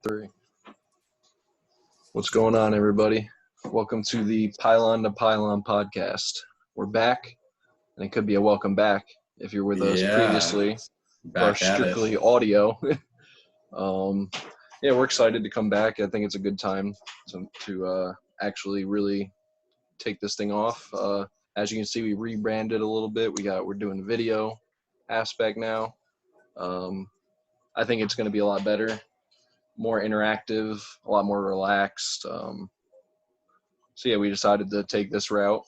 Three. What's going on, everybody? Welcome to the Pylon to Pylon podcast. We're back, and it could be a welcome back if you're with us previously for our strictly audio. We're excited to come back. I think it's a good time to actually really take this thing off. As you can see, we rebranded a little bit. We're doing the video aspect now. I think it's going to be a lot better, more interactive, a lot more relaxed. We decided to take this route.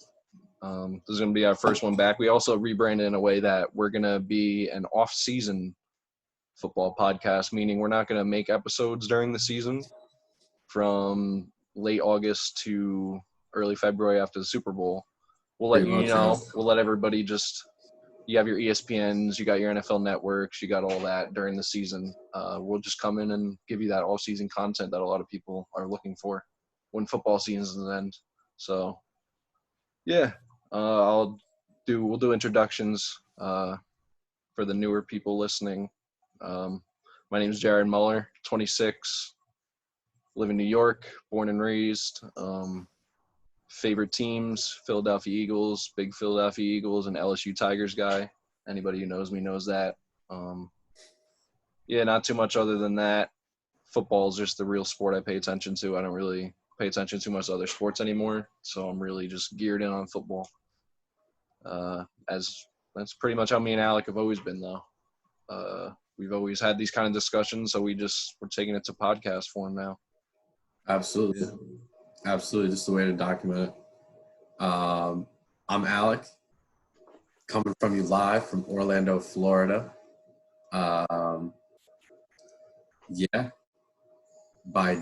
This is going to be our first one back. We also rebranded in a way that we're going to be an off-season football podcast, meaning we're not going to make episodes during the season from late August to early February after the Super Bowl. We'll let we'll let everybody you have your ESPNs, you got your NFL networks, you got all that during the season. We'll just come in and give you that all-season content that a lot of people are looking for when football seasons end. So, we'll do introductions for the newer people listening. My name is Jared Muller, 26, live in New York, born and raised. Favorite teams, Philadelphia Eagles, big Philadelphia Eagles, and LSU Tigers guy. Anybody who knows me knows that. Not too much other than that. Football is just the real sport I pay attention to. I don't really pay attention to much other sports anymore, so I'm really just geared in on football. As that's pretty much how me and Alec have always been, though. We've always had these kind of discussions, so we're taking it to podcast form now. Absolutely. Absolutely, just the way to document it. I'm Alec, coming from you live from Orlando, Florida. By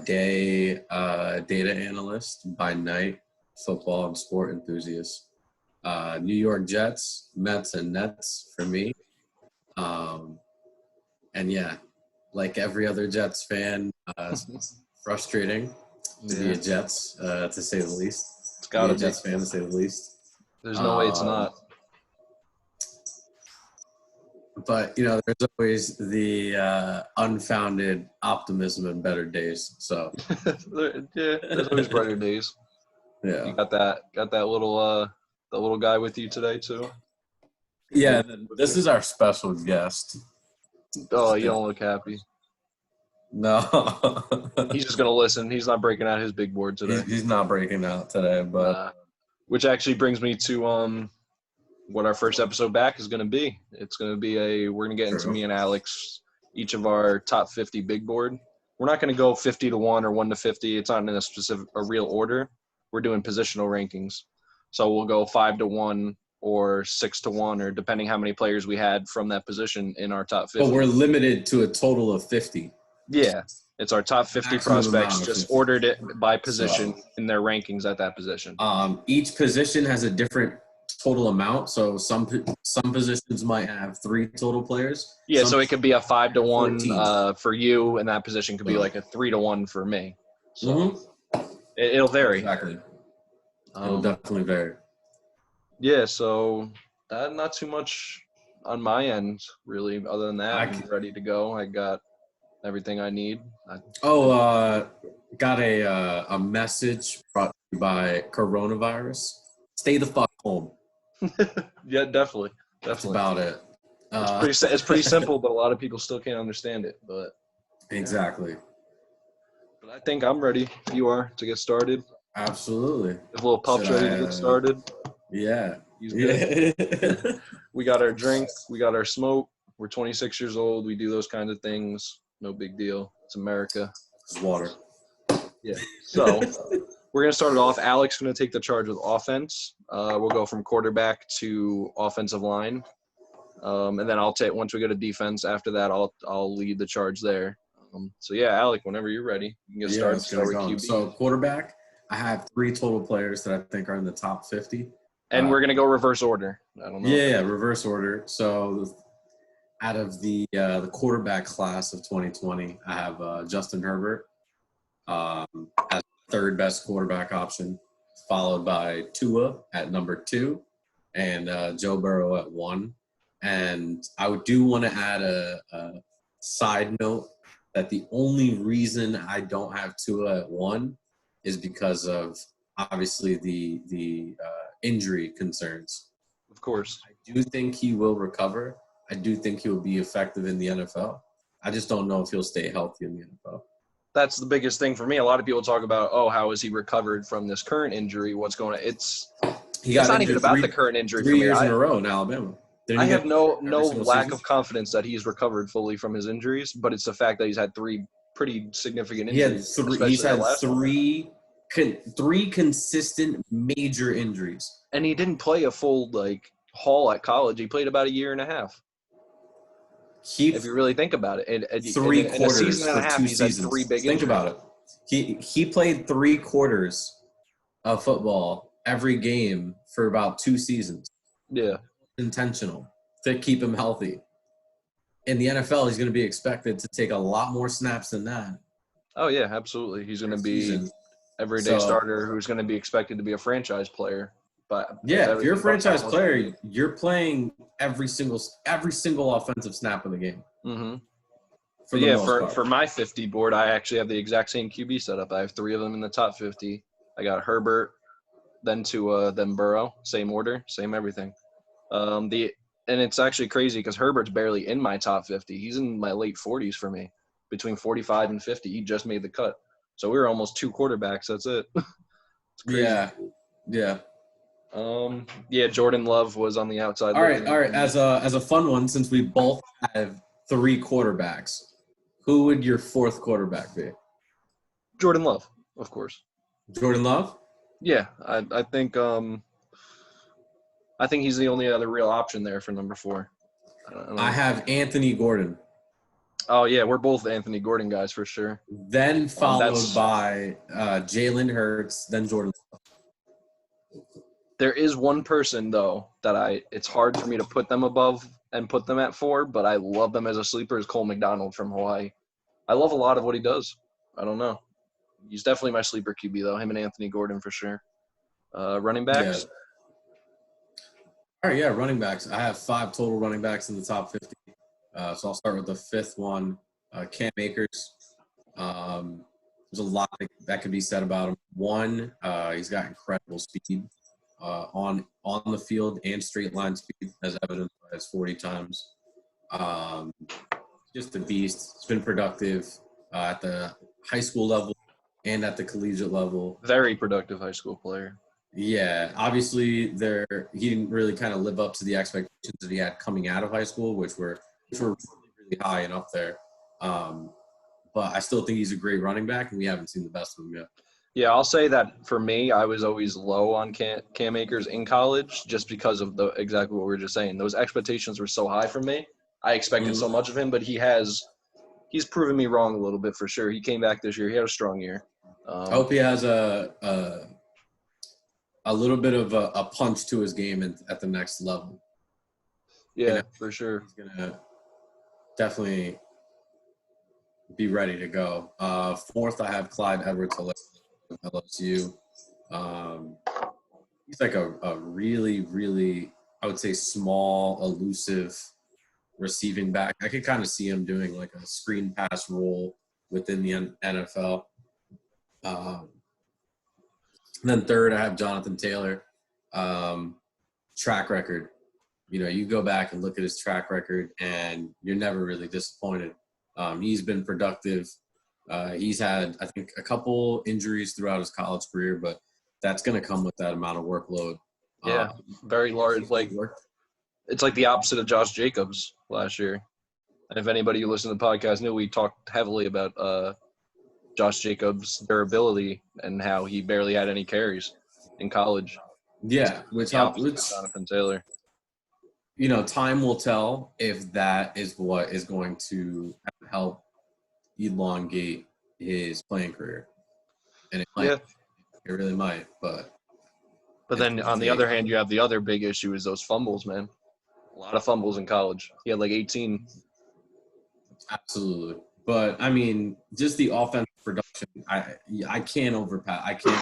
day, data analyst. By night, football and sport enthusiast. New York Jets, Mets, and Nets for me. Like every other Jets fan, frustrating. To be a Jets, to say the least. It's got to be a Jets fan, to say the least. There's no way it's not. But, there's always the unfounded optimism in better days. So there's always brighter days. Yeah. You got that little guy with you today too? Yeah, this is our special guest. Oh, you don't look happy. No. He's just going to listen. He's not breaking out his big board today. He's not breaking out today, but which actually brings me to what our first episode back is going to be. It's going to be we're going to get into me and Alex, each of our top 50 big board. We're not going to go 50 to 1 or 1 to 50. It's not in a real order. We're doing positional rankings. So we'll go 5 to 1 or 6 to 1, or depending how many players we had from that position in our top 50. But we're limited to a total of 50. Yeah, it's our top 50 prospects, just ordered it by position in their rankings at that position. Each position has a different total amount, so some positions might have 3 total players. Yeah, so it could be a 5 to 1 for you, and that position could be like a 3 to 1 for me. So it'll vary. Exactly. It'll definitely vary. Yeah, so not too much on my end, really, other than that. I'm ready to go. I got everything I need. Got a message brought to you by coronavirus. Stay the fuck home. Yeah, definitely. That's about it. It's pretty simple, but a lot of people still can't understand it. But exactly. But I think I'm ready. You are to get started. Absolutely. If little pup's ready to get started. Yeah. He's good. We got our drink. We got our smoke. We're 26 years old. We do those kind of things. No big deal. It's America. It's water. Yeah. So we're going to start it off. Alex going to take the charge with offense. We'll go from quarterback to offensive line. And then once we go to defense, after that, I'll lead the charge there. Alec, whenever you're ready, you can get started. Start with QB. So quarterback, I have 3 total players that I think are in the top 50. And we're going to go reverse order. I don't know. Yeah, reverse order. So out of the quarterback class of 2020, I have Justin Herbert as third best quarterback option, followed by Tua at number 2 and Joe Burrow at 1. And I do want to add a side note that the only reason I don't have Tua at 1 is because of obviously the injury concerns. Of course. I do think he will recover. I do think he'll be effective in the NFL. I just don't know if he'll stay healthy in the NFL. That's the biggest thing for me. A lot of people talk about, how has he recovered from this current injury? What's going on? It's not even about the current injury for me. 3 years in a row in Alabama. I have no lack of confidence that he's recovered fully from his injuries, but it's the fact that he's had 3 pretty significant injuries. He's had three consistent major injuries. And he didn't play a full haul at college. He played about a year and a half. If you really think about it, in 3 quarters in a season and a half, for 2 he's seasons. Had 3 big Think injuries. about it. He played 3 quarters of football every game for about 2 seasons. Yeah, intentional to keep him healthy. In the NFL, he's going to be expected to take a lot more snaps than that. Oh yeah, absolutely. He's going to be everyday starter who's going to be expected to be a franchise player. But yeah, if you're a franchise player, you're playing every single offensive snap of the game. Mm-hmm. For my 50 board, I actually have the exact same QB setup. I have 3 of them in the top 50. I got Herbert, then Tua, then Burrow, same order, same everything. And it's actually crazy because Herbert's barely in my top 50. He's in my late 40s for me, between 45 and 50. He just made the cut, so we were almost 2 quarterbacks. That's it. It's crazy. Yeah. Jordan Love was on the outside. All right. As a fun one, since we both have 3 quarterbacks, who would your 4th quarterback be? Jordan Love, of course. Jordan Love? Yeah, I think he's the only other real option there for number 4. I have Anthony Gordon. Oh yeah, we're both Anthony Gordon guys for sure. Then followed by Jalen Hurts, then Jordan Love. There is one person though that it's hard for me to put them above and put them at 4, but I love them as a sleeper, is Cole McDonald from Hawaii. I love a lot of what he does. I don't know. He's definitely my sleeper QB though, him and Anthony Gordon for sure. Running backs? Yeah. All right, running backs. I have 5 total running backs in the top 50. So I'll start with the 5th one, Cam Akers. There's a lot that could be said about him. One, he's got incredible speed on the field and straight line speed, as evidenced by his 40 times. Just a beast. He's been productive at the high school level and at the collegiate level. Very productive high school player. Yeah, obviously he didn't really kind of live up to the expectations that he had coming out of high school, which were really, really high and up there. But I still think he's a great running back, and we haven't seen the best of him yet. Yeah, I'll say that for me, I was always low on Cam Akers in college just because of exactly what we were just saying. Those expectations were so high for me. I expected so much of him, but he's proven me wrong a little bit for sure. He came back this year. He had a strong year. I hope he has a little bit of a punch to his game at the next level. Yeah, for sure. He's going to definitely be ready to go. 4th, I have Clyde Edwards-Helaire of LSU. He's like a really, really, I would say, small, elusive receiving back. I could kind of see him doing like a screen pass role within the NFL. Then 3rd, I have Jonathan Taylor. Track record. You go back and look at his track record, and you're never really disappointed. He's been productive. He's had, I think, a couple injuries throughout his college career, but that's going to come with that amount of workload. Yeah, very large. It's like the opposite of Josh Jacobs last year. And if anybody who listened to the podcast knew, we talked heavily about Josh Jacobs' durability and how he barely had any carries in college. Yeah, which Jonathan Taylor. Time will tell if that is what is going to help elongate his playing career. And it might. Yeah. It really might, but then on the other hand, you have the other big issue is those fumbles, man. A lot of fumbles in college. He had like 18. Absolutely. But, I mean, just the offensive production, I can't overpass. I can't.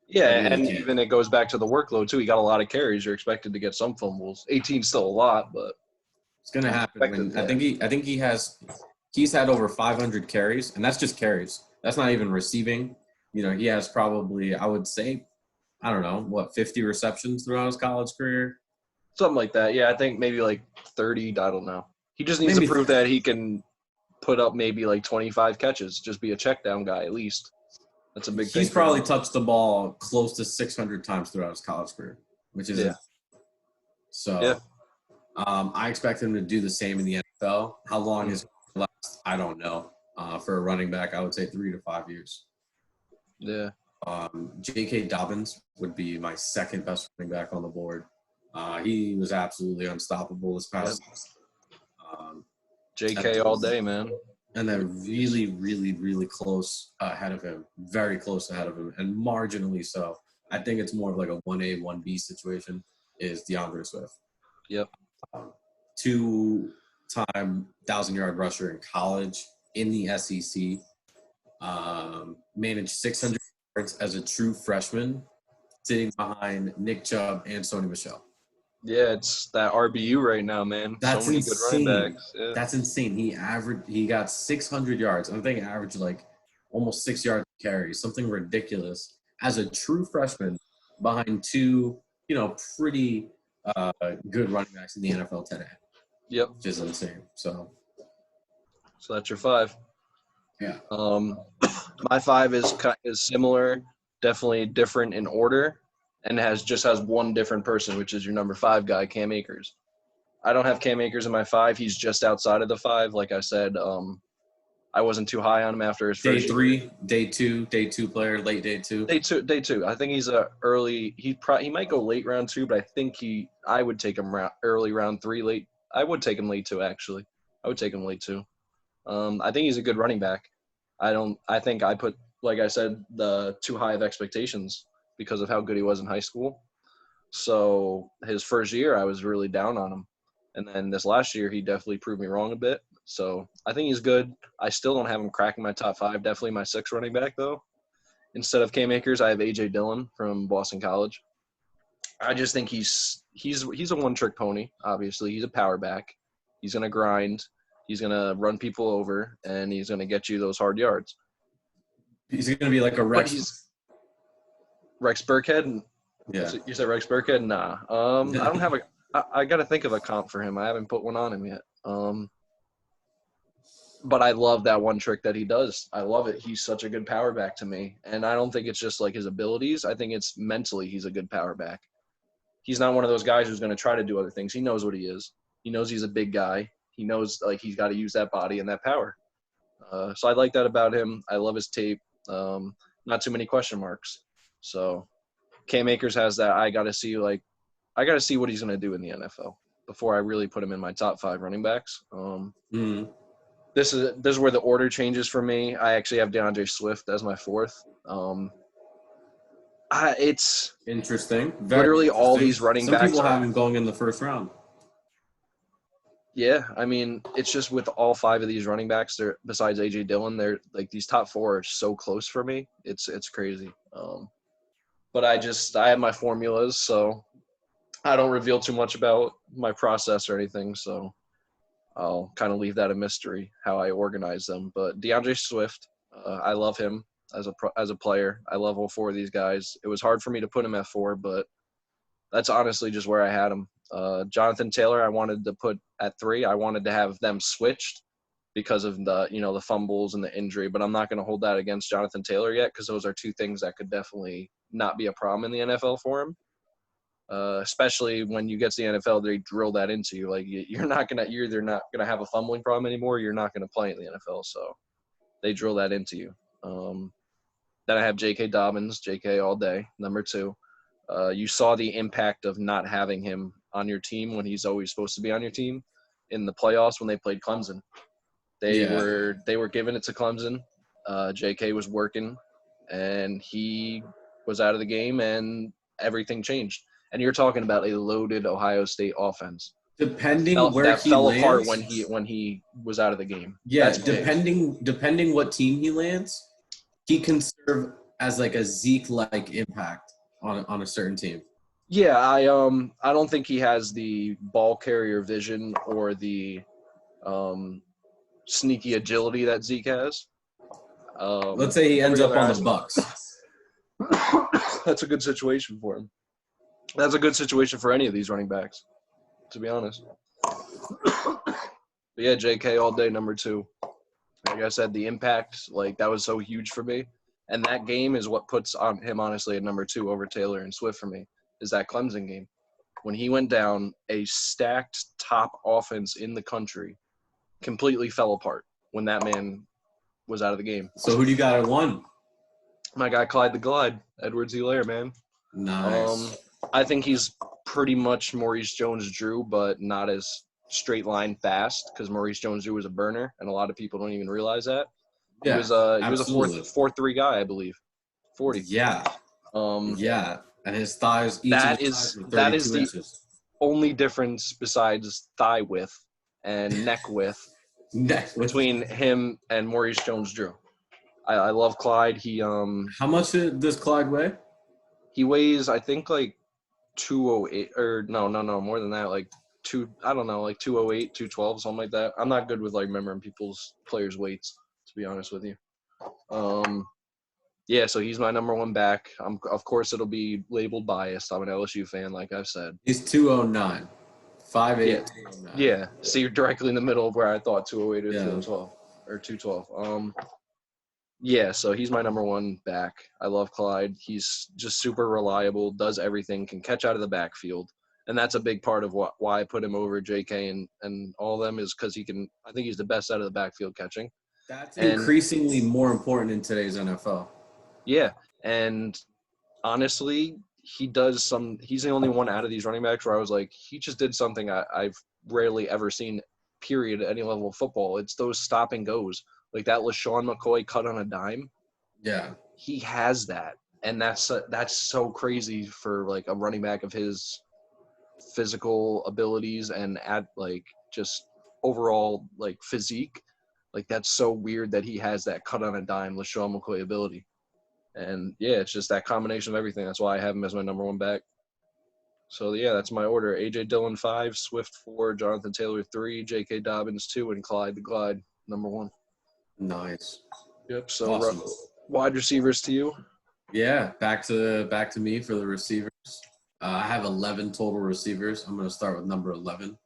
Yeah, really and even it goes back to the workload, too. He got a lot of carries. You're expected to get some fumbles. 18 is still a lot, but it's going to happen. I think he he's had over 500 carries, and that's just carries. That's not even receiving. He has probably, I would say, I don't know, 50 receptions throughout his college career? Something like that. Yeah, I think maybe like 30. I don't know. He just needs Maybe to prove that he can put up maybe like 25 catches. Just be a check down guy at least. That's a big thing. He's probably touched the ball close to 600 times throughout his college career, which is so. I expect him to do the same in the NFL. How long is last? I don't know. For a running back, I would say 3 to 5 years. Yeah. J.K. Dobbins would be my second best running back on the board. He was absolutely unstoppable this past season. J.K. all day, man. And then really, really, really close ahead of him. Very close ahead of him, and marginally so. I think it's more of like a 1A, 1B situation is DeAndre Swift. Yep. 2-time 1,000-yard rusher in college in the SEC. Managed 600 yards as a true freshman, sitting behind Nick Chubb and Sony Michel. Yeah, it's that RBU right now, man. That's so many insane. good running backs. Yeah. That's insane. He got 600 yards. I think averaged like almost 6 yards carry, something ridiculous as a true freshman behind two, pretty good running backs in the NFL today. Yep. Which is insane. So that's your 5. Yeah. My 5 is similar, definitely different in order, and has one different person, which is your number 5 guy, Cam Akers. I don't have Cam Akers in my 5. He's just outside of the 5. Like I said, I wasn't too high on him after his first year. Day two player, late day 2. Day two. I think he's early. He might go late round 2, but I think I would take him early round 3, late. I would take him late 2, actually. I would take him late 2. I think he's a good running back. I think I put, like I said, the too high of expectations because of how good he was in high school. So his first year, I was really down on him. And then this last year, he definitely proved me wrong a bit. So I think he's good. I still don't have him cracking my top 5. Definitely my 6th running back, though. Instead of Cam Akers, I have A.J. Dillon from Boston College. I just think he's a one-trick pony, obviously. He's a power back. He's going to grind. He's going to run people over, and he's going to get you those hard yards. He's going to be like a Rex Burkhead? Yeah. You said Rex Burkhead? Nah. I don't have I got to think of a comp for him. I haven't put one on him yet. But I love that one trick that he does. I love it. He's such a good power back to me. And I don't think it's just like his abilities. I think it's mentally he's a good power back. He's not one of those guys who's going to try to do other things. He knows what he is. He knows he's a big guy. He knows like he's got to use that body and that power. So I like that about him. I love his tape. Not too many question marks. So Cam Akers has that. I got to see what he's going to do in the NFL before I really put him in my top 5 running backs. This is where the order changes for me. I actually have DeAndre Swift as my 4th. It's interesting. Literally all these running backs. Some people have him going in the first round. Yeah, I mean, it's just with all 5 of these running backs, besides A.J. Dillon, they're like these top 4 are so close for me. It's crazy. But I have my formulas, so I don't reveal too much about my process or anything. So I'll kind of leave that a mystery how I organize them. But DeAndre Swift, I love him as a player. I love all 4 of these guys. It was hard for me to put him at 4, but that's honestly just where I had him. Jonathan Taylor, I wanted to put at 3. I wanted to have them switched because of the fumbles and the injury, but I'm not going to hold that against Jonathan Taylor yet because those are 2 things that could definitely not be a problem in the NFL for him. Especially when you get to the NFL, they drill that into you. Like you're either not gonna have a fumbling problem anymore, or you're not gonna play in the NFL. So they drill that into you. Then I have J.K. Dobbins, J.K. all day, number 2. You saw the impact of not having him on your team when he's always supposed to be on your team in the playoffs when they played Clemson. They were giving it to Clemson. J.K. was working, and he was out of the game, and everything changed. And you're talking about a loaded Ohio State offense. Depending that he fell lands, apart when he was out of the game. Yeah, depending what team he lands, he can serve as like a Zeke-like impact on a certain team. Yeah, I don't think he has the ball carrier vision or the sneaky agility that Zeke has. Let's say he ends up on the Bucks. That's a good situation for him. That's a good situation for any of these running backs, to be honest. But yeah, JK all day, number 2. Like I said, the impact, like, that was so huge for me. And that game is what puts on him, honestly, at number 2 over Taylor and Swift for me, is that Clemson game. When he went down, a stacked top offense in the country completely fell apart when that man was out of the game. So who do you got at 1? My guy Clyde the Glide, Edwards-Helaire, man. Nice. I think he's pretty much Maurice Jones-Drew, but not as straight line fast, because Maurice Jones-Drew was a burner, and a lot of people don't even realize that. Yeah, he was a 4.3 guy, I believe. 40. Yeah. Yeah. And his thighs, each that of his is thighs were that 32 is the inches. only difference besides thigh width and neck width between him and Maurice Jones-Drew. I love Clyde. He How much does Clyde weigh? He weighs, I think, like 208, or no, more than that, like 208, 212, something like that. I'm not good with like remembering players' weights, to be honest with you. Yeah, so he's my number 1 back. Of course, it'll be labeled biased. I'm an LSU fan, like I've said. He's 209. 5'8", Yeah. 209. Yeah, so you're directly in the middle of where I thought 208 or Yeah. 212 or 212. Yeah, so he's my number 1 back. I love Clyde. He's just super reliable, does everything, can catch out of the backfield. And that's a big part of why I put him over JK and all of them, is because I think he's the best out of the backfield catching. That's increasingly more important in today's NFL. Yeah, and honestly, he's the only one out of these running backs where I was like, he just did something I've rarely ever seen, period, at any level of football. It's those stop and goes. Like that LaShawn McCoy cut on a dime. Yeah. He has that. And that's so crazy for like a running back of his physical abilities and just overall like physique. Like that's so weird that he has that cut on a dime LaShawn McCoy ability. And yeah, it's just that combination of everything. That's why I have him as my number 1 back. So yeah, that's my order. AJ Dillon 5, Swift 4, Jonathan Taylor 3, J.K. Dobbins 2, and Clyde the Glide number 1. Nice. Yep. So awesome. Wide receivers to you. Yeah, back to me for the receivers. I have 11 total receivers. I'm going to start with number 11.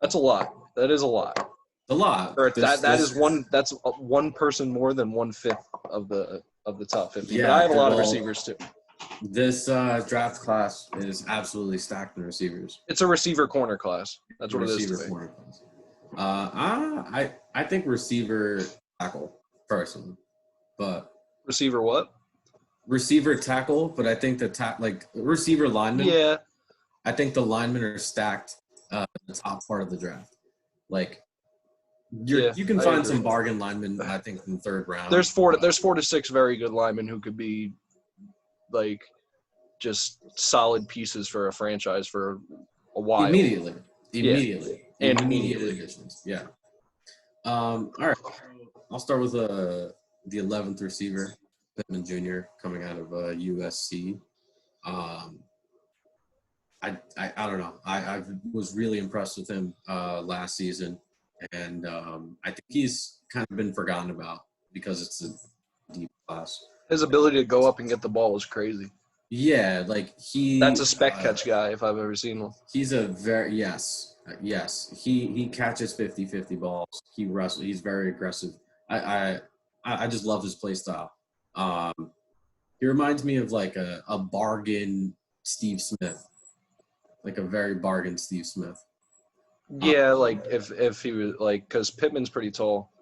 That's a lot. That is a lot. A lot. That's one person more than 1/5 of the top 50. Yeah, but I have a lot of receivers too. This draft class is absolutely stacked in receivers. It's a receiver corner class. That's what it is to me. Corner class. I think receiver tackle personally, but receiver what? Receiver tackle, but I think receiver lineman. Yeah. I think the linemen are stacked the top part of the draft. Like you can find some bargain linemen, I think, in the 3rd round. There's 4 to 6 very good linemen who could be like just solid pieces for a franchise for a while. Immediately. And immediately. Additions. Yeah. All right. I'll start with the 11th receiver, Pittman Jr., coming out of USC. I don't know. I was really impressed with him last season, and I think he's kind of been forgotten about because it's a deep class. His ability to go up and get the ball was crazy. Yeah, that's a spec catch guy if I've ever seen one. He's a very yes. He catches 50-50 balls. He wrestles. He's very aggressive. I just love his play style. He reminds me of like a bargain Steve Smith, like a very bargain Steve Smith. Yeah, like if he was like, because Pittman's pretty tall.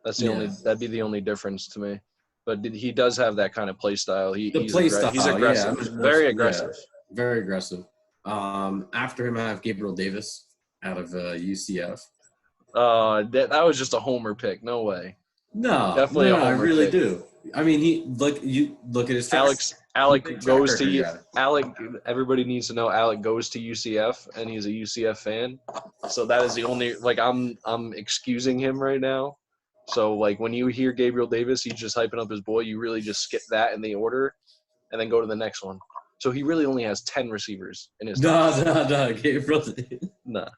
That'd be the only difference to me. But he does have that kind of play style. He's aggressive. Yeah, very aggressive. Yeah, very aggressive. After him, I have Gabriel Davis out of UCF. That was just a homer pick. No way. No, definitely. I really do. I mean, you look at his tracks. Alec goes to Alec. Everybody needs to know Alec goes to UCF, and he's a UCF fan. So that is the only I'm excusing him right now. So when you hear Gabriel Davis, he's just hyping up his boy. You really just skip that in the order, and then go to the next one. So he really only has 10 receivers in his. No, Gabriel. Nah.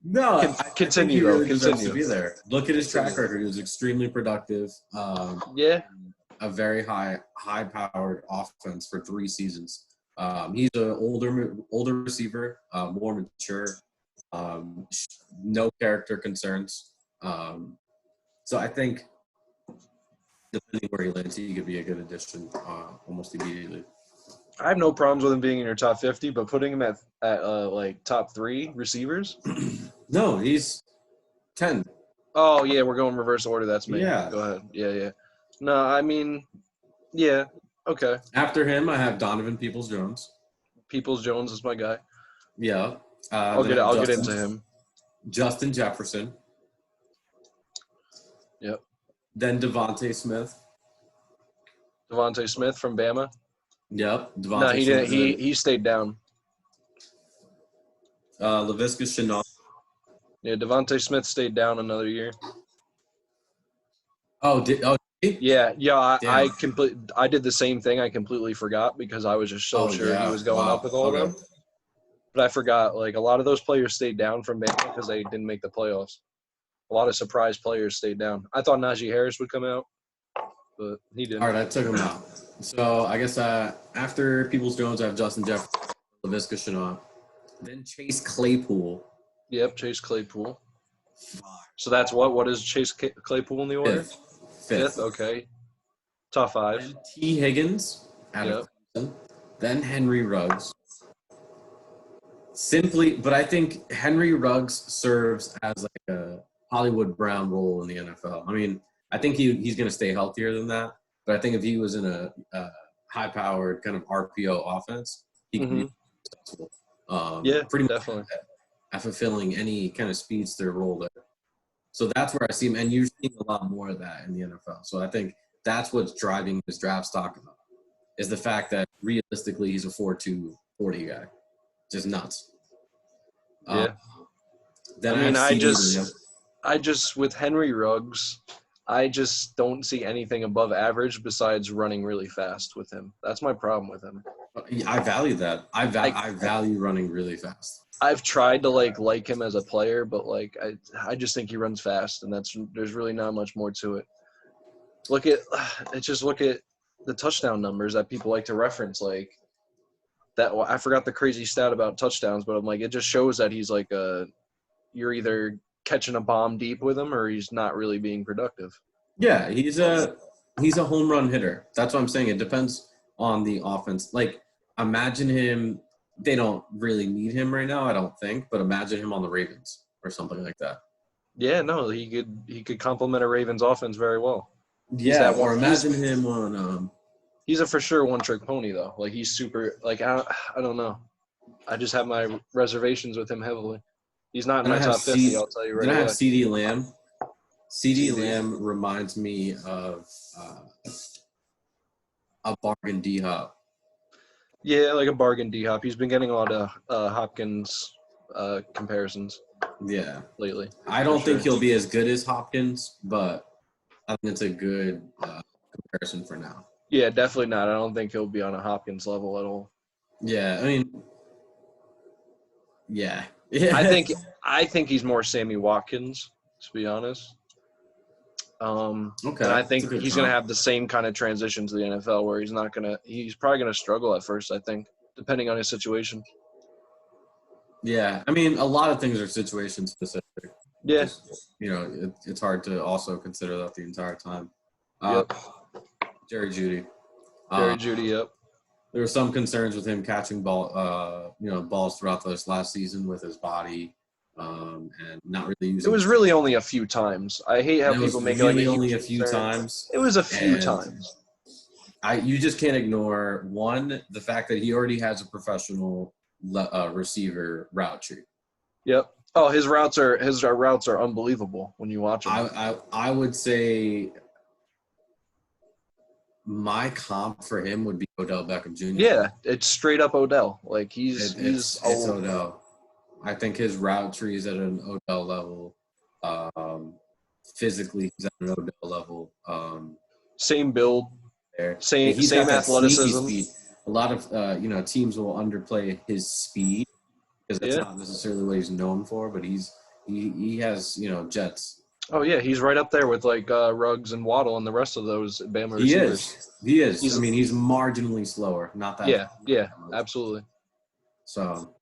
No, I think he really deserves to Continue. be there. Look at his track record. He was extremely productive. Yeah. A very high-powered offense for 3 seasons. He's an older receiver, more mature, no character concerns. So I think depending where he lands, he could be a good addition almost immediately. I have no problems with him being in your top 50, but putting him at like top 3 receivers. No, he's 10. Oh yeah, we're going reverse order. That's me. Yeah. Go ahead. Yeah. No, I mean, yeah. Okay. After him, I have Donovan Peoples-Jones. Peoples-Jones is my guy. Yeah. I'll get into him. Justin Jefferson. Yep. Then Devontae Smith. Devontae Smith from Bama. Yep. No, he didn't. He stayed down. Laviska Shenault. Yeah, Devontae Smith stayed down another year. Did he? Yeah. I did the same thing. I completely forgot because I was just so sure he was going up with all of them. But I forgot, like, a lot of those players stayed down from Bama because they didn't make the playoffs. A lot of surprise players stayed down. I thought Najee Harris would come out, but he didn't. All right, I took him out. So I guess after Peoples-Jones, I have Justin Jefferson, Laviska Shenault. Then Chase Claypool. Yep, Chase Claypool. So that's what? What is Chase Claypool in the order? Fifth. Okay. Top 5. Then T. Higgins out of Clemson. Then Henry Ruggs. But I think Henry Ruggs serves as like a Hollywood Brown role in the NFL. I mean, I think he's going to stay healthier than that. But I think if he was in a high-powered kind of RPO offense, he could be successful. Pretty much definitely. At fulfilling any kind of speedster role there. So that's where I see him, and you're seeing a lot more of that in the NFL. So I think that's what's driving his draft stock up, is the fact that realistically he's a 4.2 40 guy. Just nuts. Yeah. Then I mean, I just with Henry Ruggs, I just don't see anything above average besides running really fast with him. That's my problem with him. I value that. I value running really fast. I've tried to like him as a player, but like I just think he runs fast, and there's really not much more to it. Look at the touchdown numbers that people like to reference, like that. I forgot the crazy stat about touchdowns, but I'm like, it just shows that he's like you're either catching a bomb deep with him or he's not really being productive. Yeah, he's a home run hitter. That's what I'm saying. It depends on the offense. Like, imagine him. They don't really need him right now, I don't think, but imagine him on the Ravens or something like that. Yeah, no, he could complement a Ravens offense very well. Yeah, or imagine him on he's a for sure one-trick pony, though. Like, he's super – like, I don't know. I just have my reservations with him heavily. He's not in my top 50, I'll tell you right away. Then I have CeeDee Lamb. CeeDee Lamb reminds me of a bargain D-Hop. Yeah, like a bargain D-Hop. He's been getting a lot of Hopkins comparisons lately. I don't think he'll be as good as Hopkins, but I think it's a good comparison for now. Yeah, definitely not. I don't think he'll be on a Hopkins level at all. Yeah, I mean, yeah. I think he's more Sammy Watkins, to be honest. Okay. And I think he's going to have the same kind of transition to the NFL where he's probably going to struggle at first, I think, depending on his situation. Yeah. I mean, a lot of things are situation specific. Yeah. It's hard to also consider that the entire time. Jerry Jeudy. Yep. There were some concerns with him catching balls throughout this last season with his body. And not really using. It was really only a few times. I hate how people make it like only a few times. It was a few times. You just can't ignore the fact that he already has a professional receiver route tree. Yep. Oh, his routes are unbelievable when you watch them. I would say my comp for him would be Odell Beckham Jr. Yeah, it's straight up Odell. Like it's Odell. I think his route tree is at an Odell level. Physically, he's at an Odell level. Same build, there. Same athleticism. Speed. A lot teams will underplay his speed because that's not necessarily what he's known for. But he's He has, jets. Oh yeah, he's right up there with like Ruggs and Waddle and the rest of those Bama He receivers. is. He is. He's I mean, he's marginally slower, not that. yeah, absolutely. So,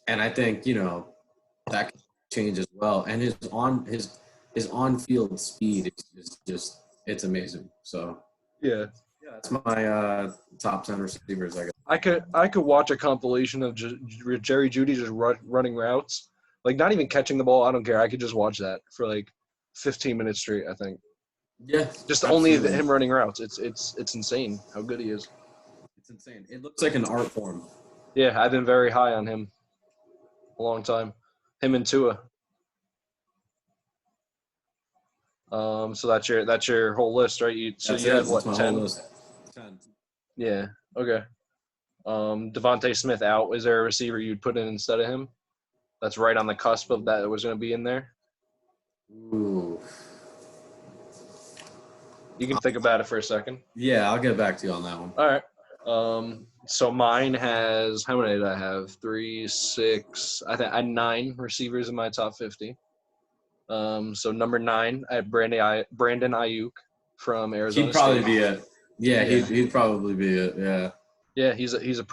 and I think that can change as well. And his on field speed is just it's amazing. So Yeah, yeah, that's my top 10 receivers. I guess. I could watch a compilation of Jerry Jeudy just running routes, like not even catching the ball. I don't care. I could just watch that for like 15 minutes straight. I think Yeah, just absolutely. only him running routes. It's insane how good he is. It's insane. It looks like an art form. Yeah, I've been very high on him a long time. Him and Tua. So that's your whole list, right? You had what, That's my 10? whole list. 10. Yeah. Okay. Devontae Smith out. Is there a receiver you'd put in instead of him? That's right on the cusp of that was going to be in there. Ooh. You can think about it for a second. Yeah, I'll get back to you on that one. All right. So mine has, how many did I have? 3, 6. I think I had 9 receivers in my top 50. So number 9, I had Brandon Ayuk from Arizona He'd probably State. be it. Yeah, Yeah. he'd probably be it. Yeah. Yeah, he's a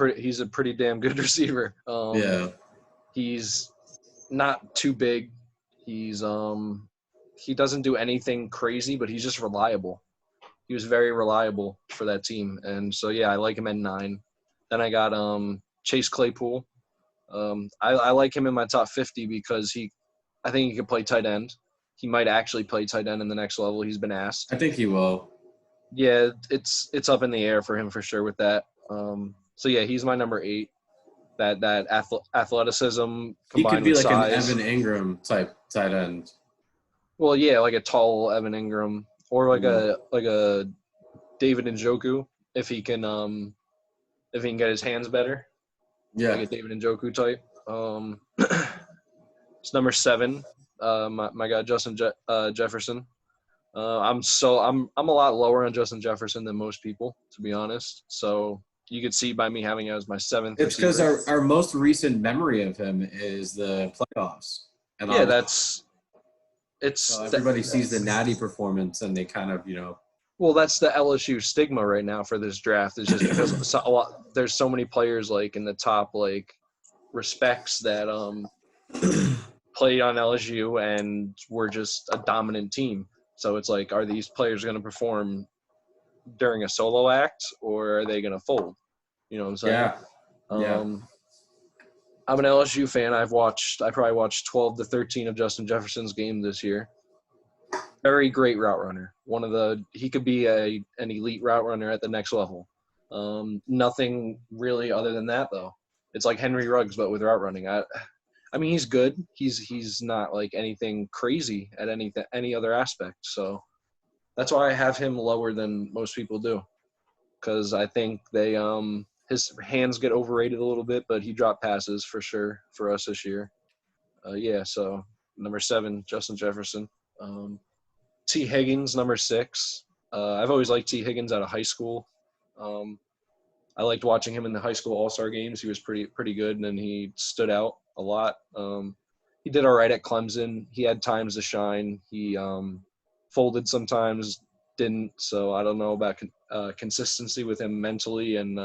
pretty damn good receiver. Yeah. He's not too big. He's he doesn't do anything crazy, but he's just reliable. He was very reliable for that team, and so yeah, I like him at 9. Then I got Chase Claypool. I like him in my top 50 because I think he could play tight end. He might actually play tight end in the next level. He's been asked. I think he will. Yeah, it's up in the air for him for sure with that. So yeah, he's my number 8. That athleticism He combined could be with like size. an Evan Ingram type tight end. Well, yeah, like a tall Evan Ingram or like a David Njoku if he can get his hands better. Yeah. Like a David Njoku type. It's number 7. My guy Justin Jefferson. I'm a lot lower on Justin Jefferson than most people, to be honest. So you could see by me having it as my 7th. It's because our most recent memory of him is the playoffs. And yeah, so everybody sees the Natty performance and they kind of, Well, that's the LSU stigma right now for this draft. Is just because there's so many players like in the top like respects that played on LSU and were just a dominant team. So it's like, are these players going to perform during a solo act or are they going to fold? You know what I'm saying? Yeah. I'm an LSU fan. I probably watched 12 to 13 of Justin Jefferson's games this year. Very great route runner. He could be an elite route runner at the next level. Nothing really other than that though. It's like Henry Ruggs, but with route running. I mean, he's good. He's not like anything crazy at any other aspect. So that's why I have him lower than most people do, because I think his hands get overrated a little bit, but he dropped passes for sure for us this year. So number 7, Justin Jefferson. T. Higgins, number 6. I've always liked T. Higgins out of high school. I liked watching him in the high school all-star games. He was pretty good, and then he stood out a lot. He did all right at Clemson. He had times to shine. He folded sometimes, didn't. So I don't know about consistency with him mentally, and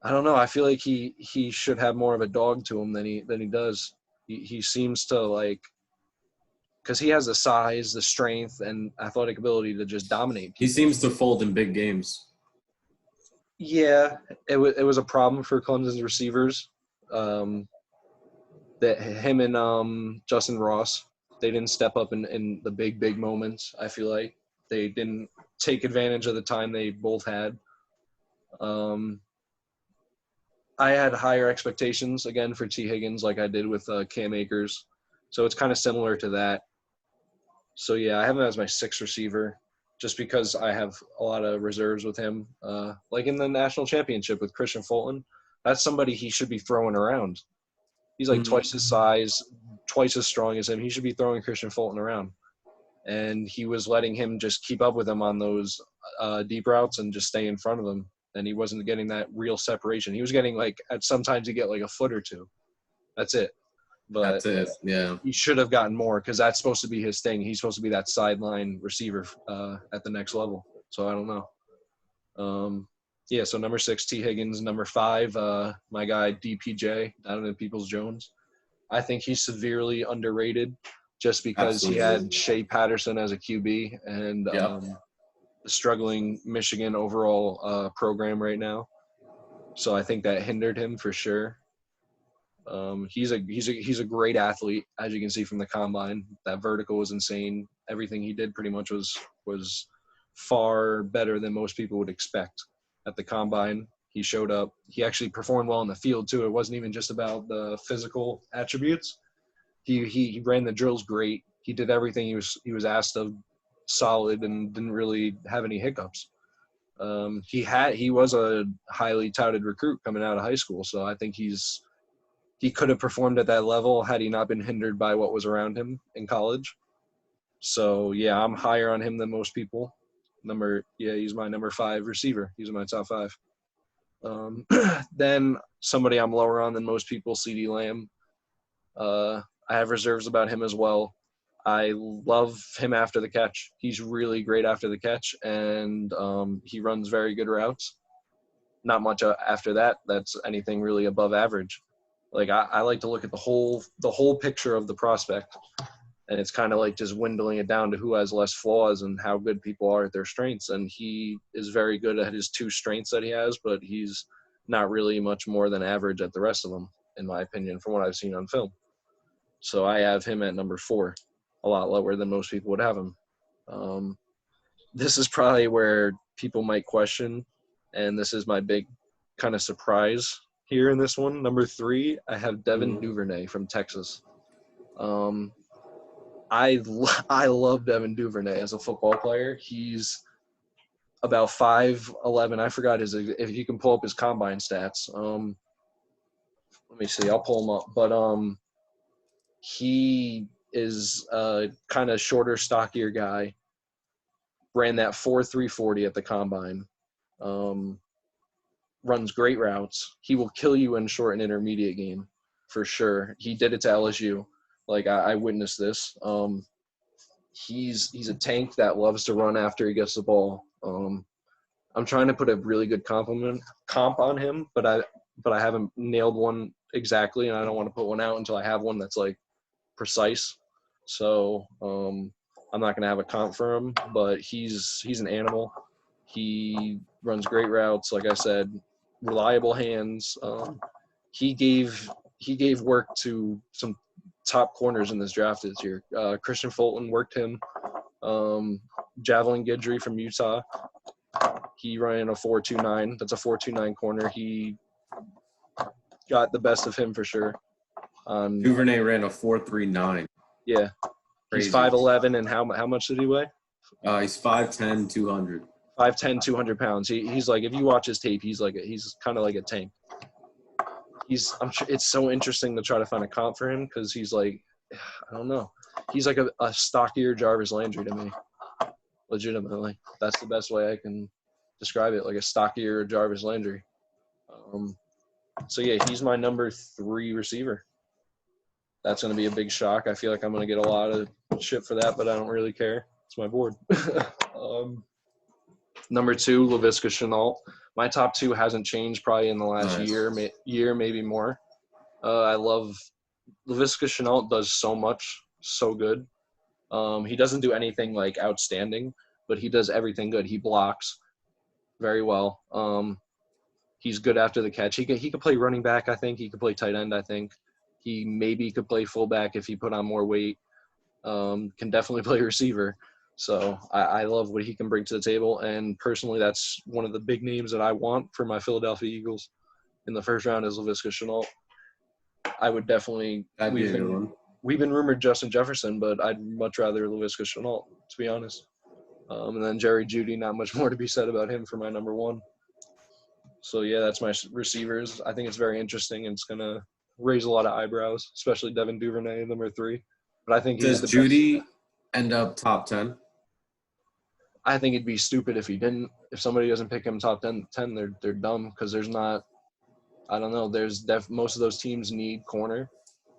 I don't know. I feel like he should have more of a dog to him than he does. He seems to like, because he has the size, the strength, and athletic ability to just dominate people. He seems to fold in big games. Yeah, it was a problem for Clemson's receivers. That him and Justin Ross, they didn't step up in the big moments. I feel like they didn't take advantage of the time they both had. I had higher expectations again for T. Higgins, like I did with Cam Akers, so it's kind of similar to that. So yeah, I have him as my 6th receiver, just because I have a lot of reserves with him. Like in the national championship with Christian Fulton, that's somebody he should be throwing around. He's like twice his size, twice as strong as him. He should be throwing Christian Fulton around. And he was letting him just keep up with him on those deep routes and just stay in front of him. And he wasn't getting that real separation. He was getting sometimes you get like a foot or two. That's it. but That's it. Yeah. he should have gotten more because that's supposed to be his thing. He's supposed to be that sideline receiver at the next level. So I don't know. Yeah, so number 6, T. Higgins. Number 5, my guy DPJ, Donovan Peoples-Jones. I think he's severely underrated just because he had Shea Patterson as a QB and the struggling Michigan overall program right now. So I think that hindered him for sure. He's a great athlete, as you can see from the combine. That vertical was insane. Everything he did pretty much was far better than most people would expect at the combine. He showed up. He actually performed well in the field too. It wasn't even just about the physical attributes. He ran the drills great. He did everything he was asked of solid and didn't really have any hiccups. He was a highly touted recruit coming out of high school, so I think he could have performed at that level had he not been hindered by what was around him in college. So yeah, I'm higher on him than most people. He's my number 5 receiver. He's in my top 5. Then somebody I'm lower on than most people, CeeDee Lamb. I have reserves about him as well. I love him after the catch. He's really great after the catch, and he runs very good routes. Not much after that that's anything really above average. Like I like to look at the whole picture of the prospect, and it's kind of like just dwindling it down to who has less flaws and how good people are at their strengths. And he is very good at his 2 strengths that he has, but he's not really much more than average at the rest of them, in my opinion, from what I've seen on film. So I have him at number 4, a lot lower than most people would have him. This is probably where people might question, and this is my big kind of surprise here in this one. Number 3, I have Devin Duvernay from Texas. I love Devin Duvernay as a football player. He's about 5'11". I forgot if you can pull up his combine stats. Let me see. I'll pull him up. But he is a kind of shorter, stockier guy. Ran that 4.340 at the combine. Runs great routes. He will kill you in short and intermediate game for sure. He did it to LSU. Like I witnessed this. He's a tank that loves to run after he gets the ball. I'm trying to put a really good comp on him, but I haven't nailed one exactly, and I don't want to put one out until I have one that's like precise. So I'm not gonna have a comp for him, but he's an animal. He runs great routes, like I said, reliable hands. He gave work to some top corners in this draft this year. Christian Fulton worked him. Javelin Guidry from Utah. He ran a 4.29. That's a 4.29 corner. He got the best of him for sure. Duvernay ran a 4.39. Yeah. He's 5'11", and how much did he weigh? He's 5'10", 200. 5'10", 200 pounds. He's like, if you watch his tape, he's kind of like a tank. I'm sure it's so interesting to try to find a comp for him because he's like, I don't know. He's like a stockier Jarvis Landry to me. Legitimately. That's the best way I can describe it, like a stockier Jarvis Landry. So yeah, he's my number 3 receiver. That's going to be a big shock. I feel like I'm going to get a lot of shit for that, but I don't really care. It's my board. Number 2, Laviska Shenault. My top 2 hasn't changed probably in the last year, maybe more. I love Laviska Shenault. Does so much, so good. He doesn't do anything like outstanding, but he does everything good. He blocks very well. He's good after the catch. He could play running back, I think. He could play tight end, I think. He maybe could play fullback if he put on more weight. Can definitely play receiver. So I love what he can bring to the table. And personally, that's one of the big names that I want for my Philadelphia Eagles in the first round is Laviska Shenault. I would definitely – we've been rumored Justin Jefferson, but I'd much rather Laviska Shenault, to be honest. And then Jerry Jeudy, not much more to be said about him for my number 1. So, yeah, that's my receivers. I think it's very interesting, and it's going to raise a lot of eyebrows, especially Devin Duvernay, number 3. But I think does Jeudy end up top 10? I think it'd be stupid if he didn't. If somebody doesn't pick him top 10, they're dumb because there's not – I don't know. Most of those teams need corner.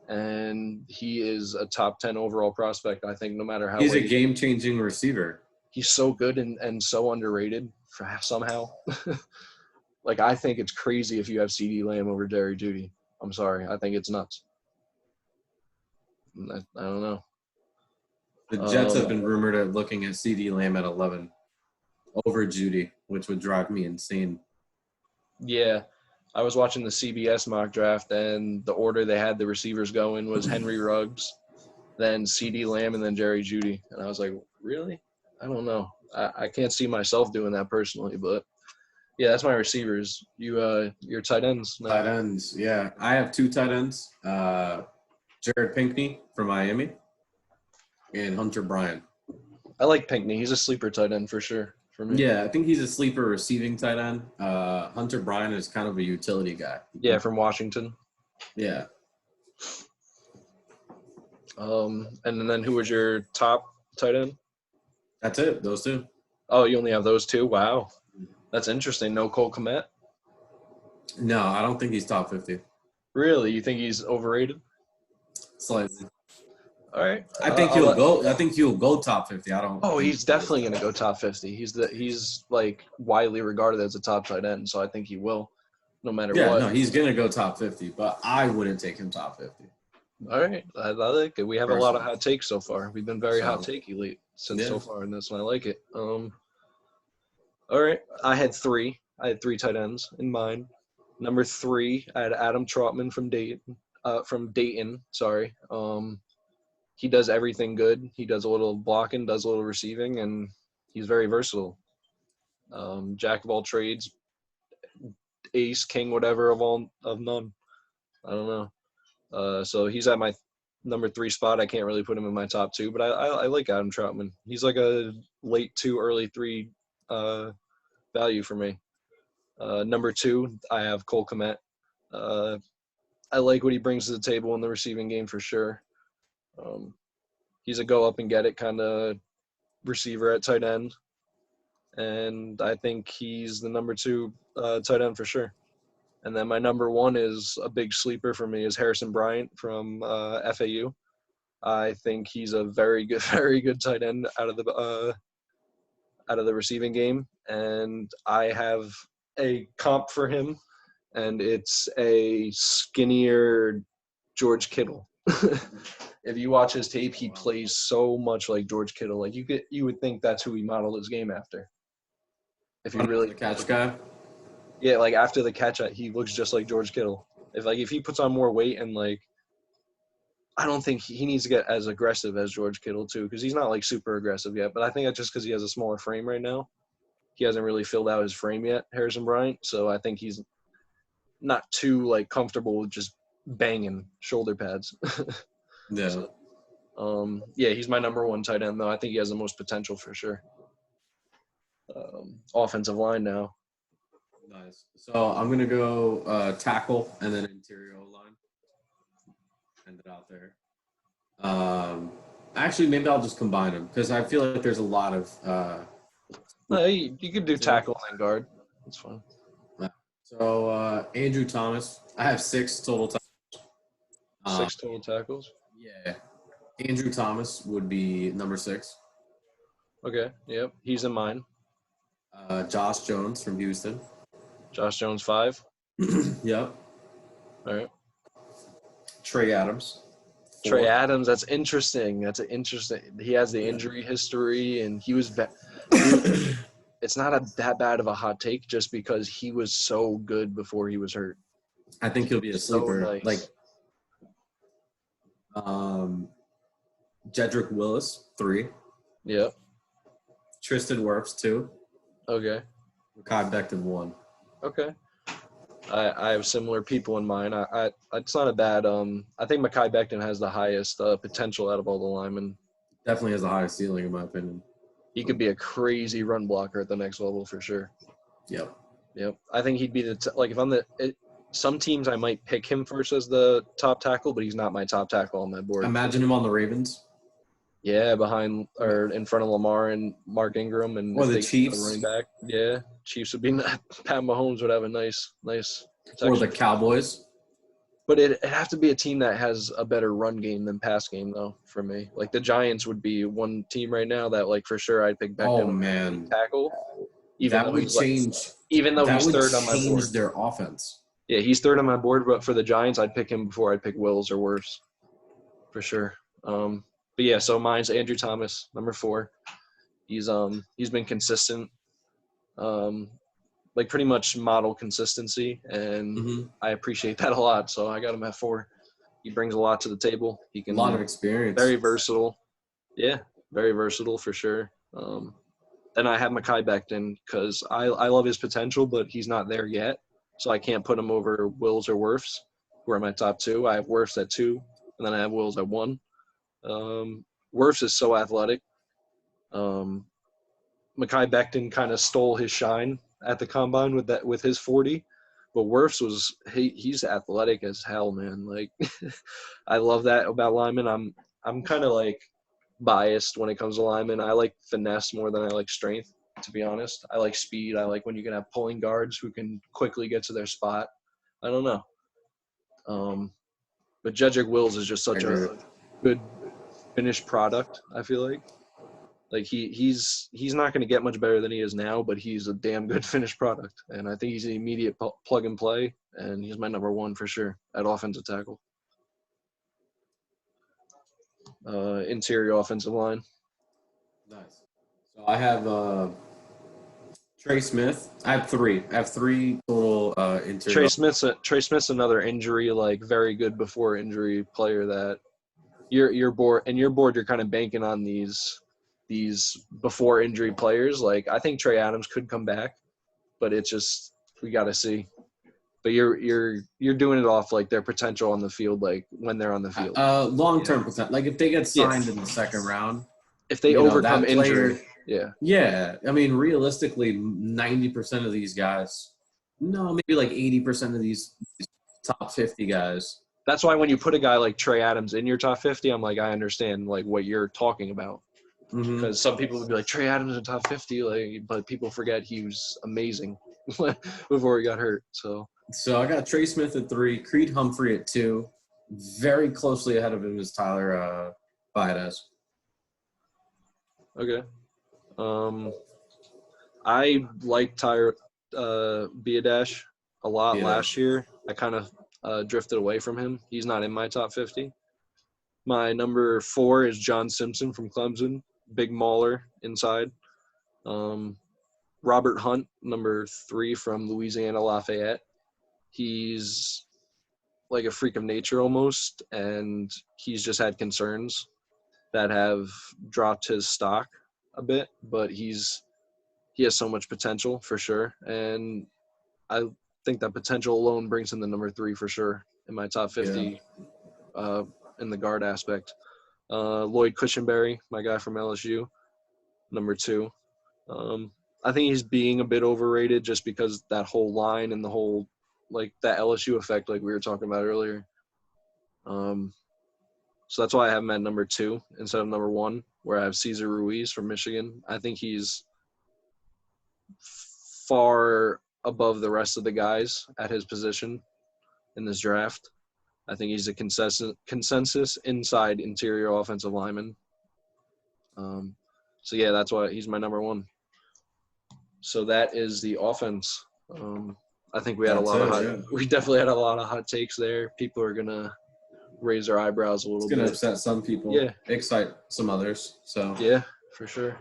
and he is a top 10 overall prospect. I think no matter how he's a game-changing receiver. He's so good and so underrated somehow. Like, I think it's crazy if you have CD Lamb over Jerry Jeudy. I'm sorry. I think it's nuts. I don't know. The Jets have been rumored of looking at CD Lamb at 11 over Jeudy, which would drive me insane. Yeah. I was watching the CBS mock draft, and the order they had the receivers going was Henry Ruggs, then CD Lamb, and then Jerry Jeudy. And I was like, really? I don't know. I can't see myself doing that personally, but yeah, that's my receivers. Your tight ends. No. Tight ends, yeah. I have 2 tight ends. Jared Pinkney from Miami and Hunter Bryant. I like Pinkney. He's a sleeper tight end for sure for me. Yeah, I think he's a sleeper receiving tight end. Hunter Bryant is kind of a utility guy. Yeah, from Washington. Yeah. And then who was your top tight end? That's it. Those 2. Oh, you only have those 2? Wow. That's interesting. No Cole Kmet? No, I don't think he's top 50. Really? You think he's overrated? Slightly. All right. I think he'll go. I think he'll go top 50. I don't. Oh, he's definitely going to go top 50. He's like widely regarded as a top tight end, so I think he will, no matter what. Yeah, no, he's going to go top 50, but I wouldn't take him top 50. All right, I like it. We have a lot of hot takes so far. We've been very hot takey so far in this, and I like it. All right, I had 3 tight ends in mind. Number 3, I had Adam Trautman from Dayton. Sorry. He does everything good. He does a little blocking, does a little receiving, and he's very versatile. Jack of all trades, ace, king, whatever of none. I don't know. So he's at my number 3 spot. I can't really put him in my top 2, but I like Adam Trautman. He's like a late 2, early 3 value for me. Number 2, I have Cole Kmet. I like what he brings to the table in the receiving game for sure. He's a go up and get it kind of receiver at tight end, and I think he's the number 2 tight end for sure. And then my number 1 is a big sleeper for me is Harrison Bryant from FAU. I think he's a very good tight end out of the receiving game, and I have a comp for him, and it's a skinnier George Kittle. If you watch his tape, he plays so much like George Kittle. Like you would think that's who he modeled his game after. If you really catch guy. Yeah, like after the catch, he looks just like George Kittle. If he puts on more weight and I don't think he needs to get as aggressive as George Kittle too, because he's not super aggressive yet. But I think that's just because he has a smaller frame right now. He hasn't really filled out his frame yet, Harrison Bryant. So I think he's not too comfortable with just banging shoulder pads. Yeah. So, he's my number 1 tight end though. I think he has the most potential for sure. Offensive line now. Nice. So I'm gonna go tackle and then interior line. End it out there. Actually, maybe I'll just combine them because I feel like there's a lot of. You could do tackle and guard. That's fine. So Andrew Thomas, I have 6 total tackles. 6 total tackles. Yeah. Andrew Thomas would be number 6. Okay. Yep. He's in mine. Josh Jones from Houston. Josh Jones 5. Yep. All right. Trey Adams. 4. Trey Adams. That's interesting. He has the injury history, and he was. It's not that bad of a hot take, just because he was so good before he was hurt. I think he'll be a sleeper. So nice. Jedrick Willis 3. Yep. Tristan Wirfs 2. Okay. Mekhi Becton 1. Okay. I have similar people in mind. It's not a bad. I think Mekhi Becton has the highest potential out of all the linemen. Definitely has the highest ceiling, in my opinion. He could be a crazy run blocker at the next level for sure. Yep. I think he'd be if I'm some teams I might pick him first as the top tackle, but he's not my top tackle on my board. Imagine him on the Ravens. Yeah, behind or in front of Lamar and Mark Ingram and or the Chiefs running back. Yeah, Chiefs would be. Pat Mahomes would have a nice. Or the Cowboys. But it'd have to be a team that has a better run game than pass game, though, for me. Like, the Giants would be one team right now that, like, for sure I'd pick Oh Beckham man, tackle, that would change. even though That he's would third on my board. change their offense. Yeah, he's third on my board, but for the Giants, I'd pick him before I'd pick Wills or worse, for sure. But yeah, so mine's Andrew Thomas, number 4. He's been consistent, like pretty much model consistency, and I appreciate that a lot. So I got him at 4. He brings a lot to the table. He A can lot of experience. very versatile. Yeah, very versatile for sure. Then I have Mekhi Becton because I love his potential, but he's not there yet. So I can't put him over Wills or Wirfs, who are my top 2. I have Wirfs at 2, and then I have Wills at 1. Wirfs is so athletic. Mekhi Becton kind of stole his shine at the combine with his 40, but Wirfs he's athletic as hell, man. Like, I love that about linemen. I'm kind of like biased when it comes to linemen. I like finesse more than I like strength, to be honest. I like speed. I like when you can have pulling guards who can quickly get to their spot. I don't know. But Jedrick Wills is just such a good finished product, I feel like. Like, he's not going to get much better than he is now, but he's a damn good finished product. And I think he's an immediate plug and play, and he's my number 1 for sure at offensive tackle. Interior offensive line. Nice. So I have Trey Smith. I have 3. I have 3 total interior. Trey Smith's another injury, like, very good before injury player that your board you're kind of banking on these before injury players. Like, I think Trey Adams could come back, but it's just, we got to see. But you're doing it off like their potential on the field, like when they're on the field. Long-term potential. Like, if they get signed in the second round, if they overcome injury, yeah. I mean, realistically, 90% of these guys, no, maybe like 80% of these top 50 guys. That's why when you put a guy like Trey Adams in your top 50, I'm like, I understand like what you're talking about. Because some people would be like, Trey Adams in top 50, like, but people forget he was amazing before he got hurt. So I got Trey Smith at 3, Creed Humphrey at 2. Very closely ahead of him is Tyler Biadasz. Okay. I like Tyler Biadasz a lot last year. I kind of drifted away from him. He's not in my top 50. My number 4 is John Simpson from Clemson. Big mauler inside. Robert Hunt, number 3 from Louisiana Lafayette. He's like a freak of nature almost, and he's just had concerns that have dropped his stock a bit, but he has so much potential for sure, and I think that potential alone brings him to number 3 for sure in my top 50 in the guard aspect. Lloyd Cushenberry, my guy from LSU, number 2. I think he's being a bit overrated just because that whole line and the whole, like, that LSU effect like we were talking about earlier. So that's why I have him at number 2 instead of number 1, where I have Cesar Ruiz from Michigan. I think he's far above the rest of the guys at his position in this draft. I think he's a consensus inside interior offensive lineman. So, yeah, that's why he's my number 1. So that is the offense. I think we definitely had a lot of hot takes there. People are going to raise their eyebrows a little bit. It's going to upset some people. Yeah. Excite some others. So yeah, for sure.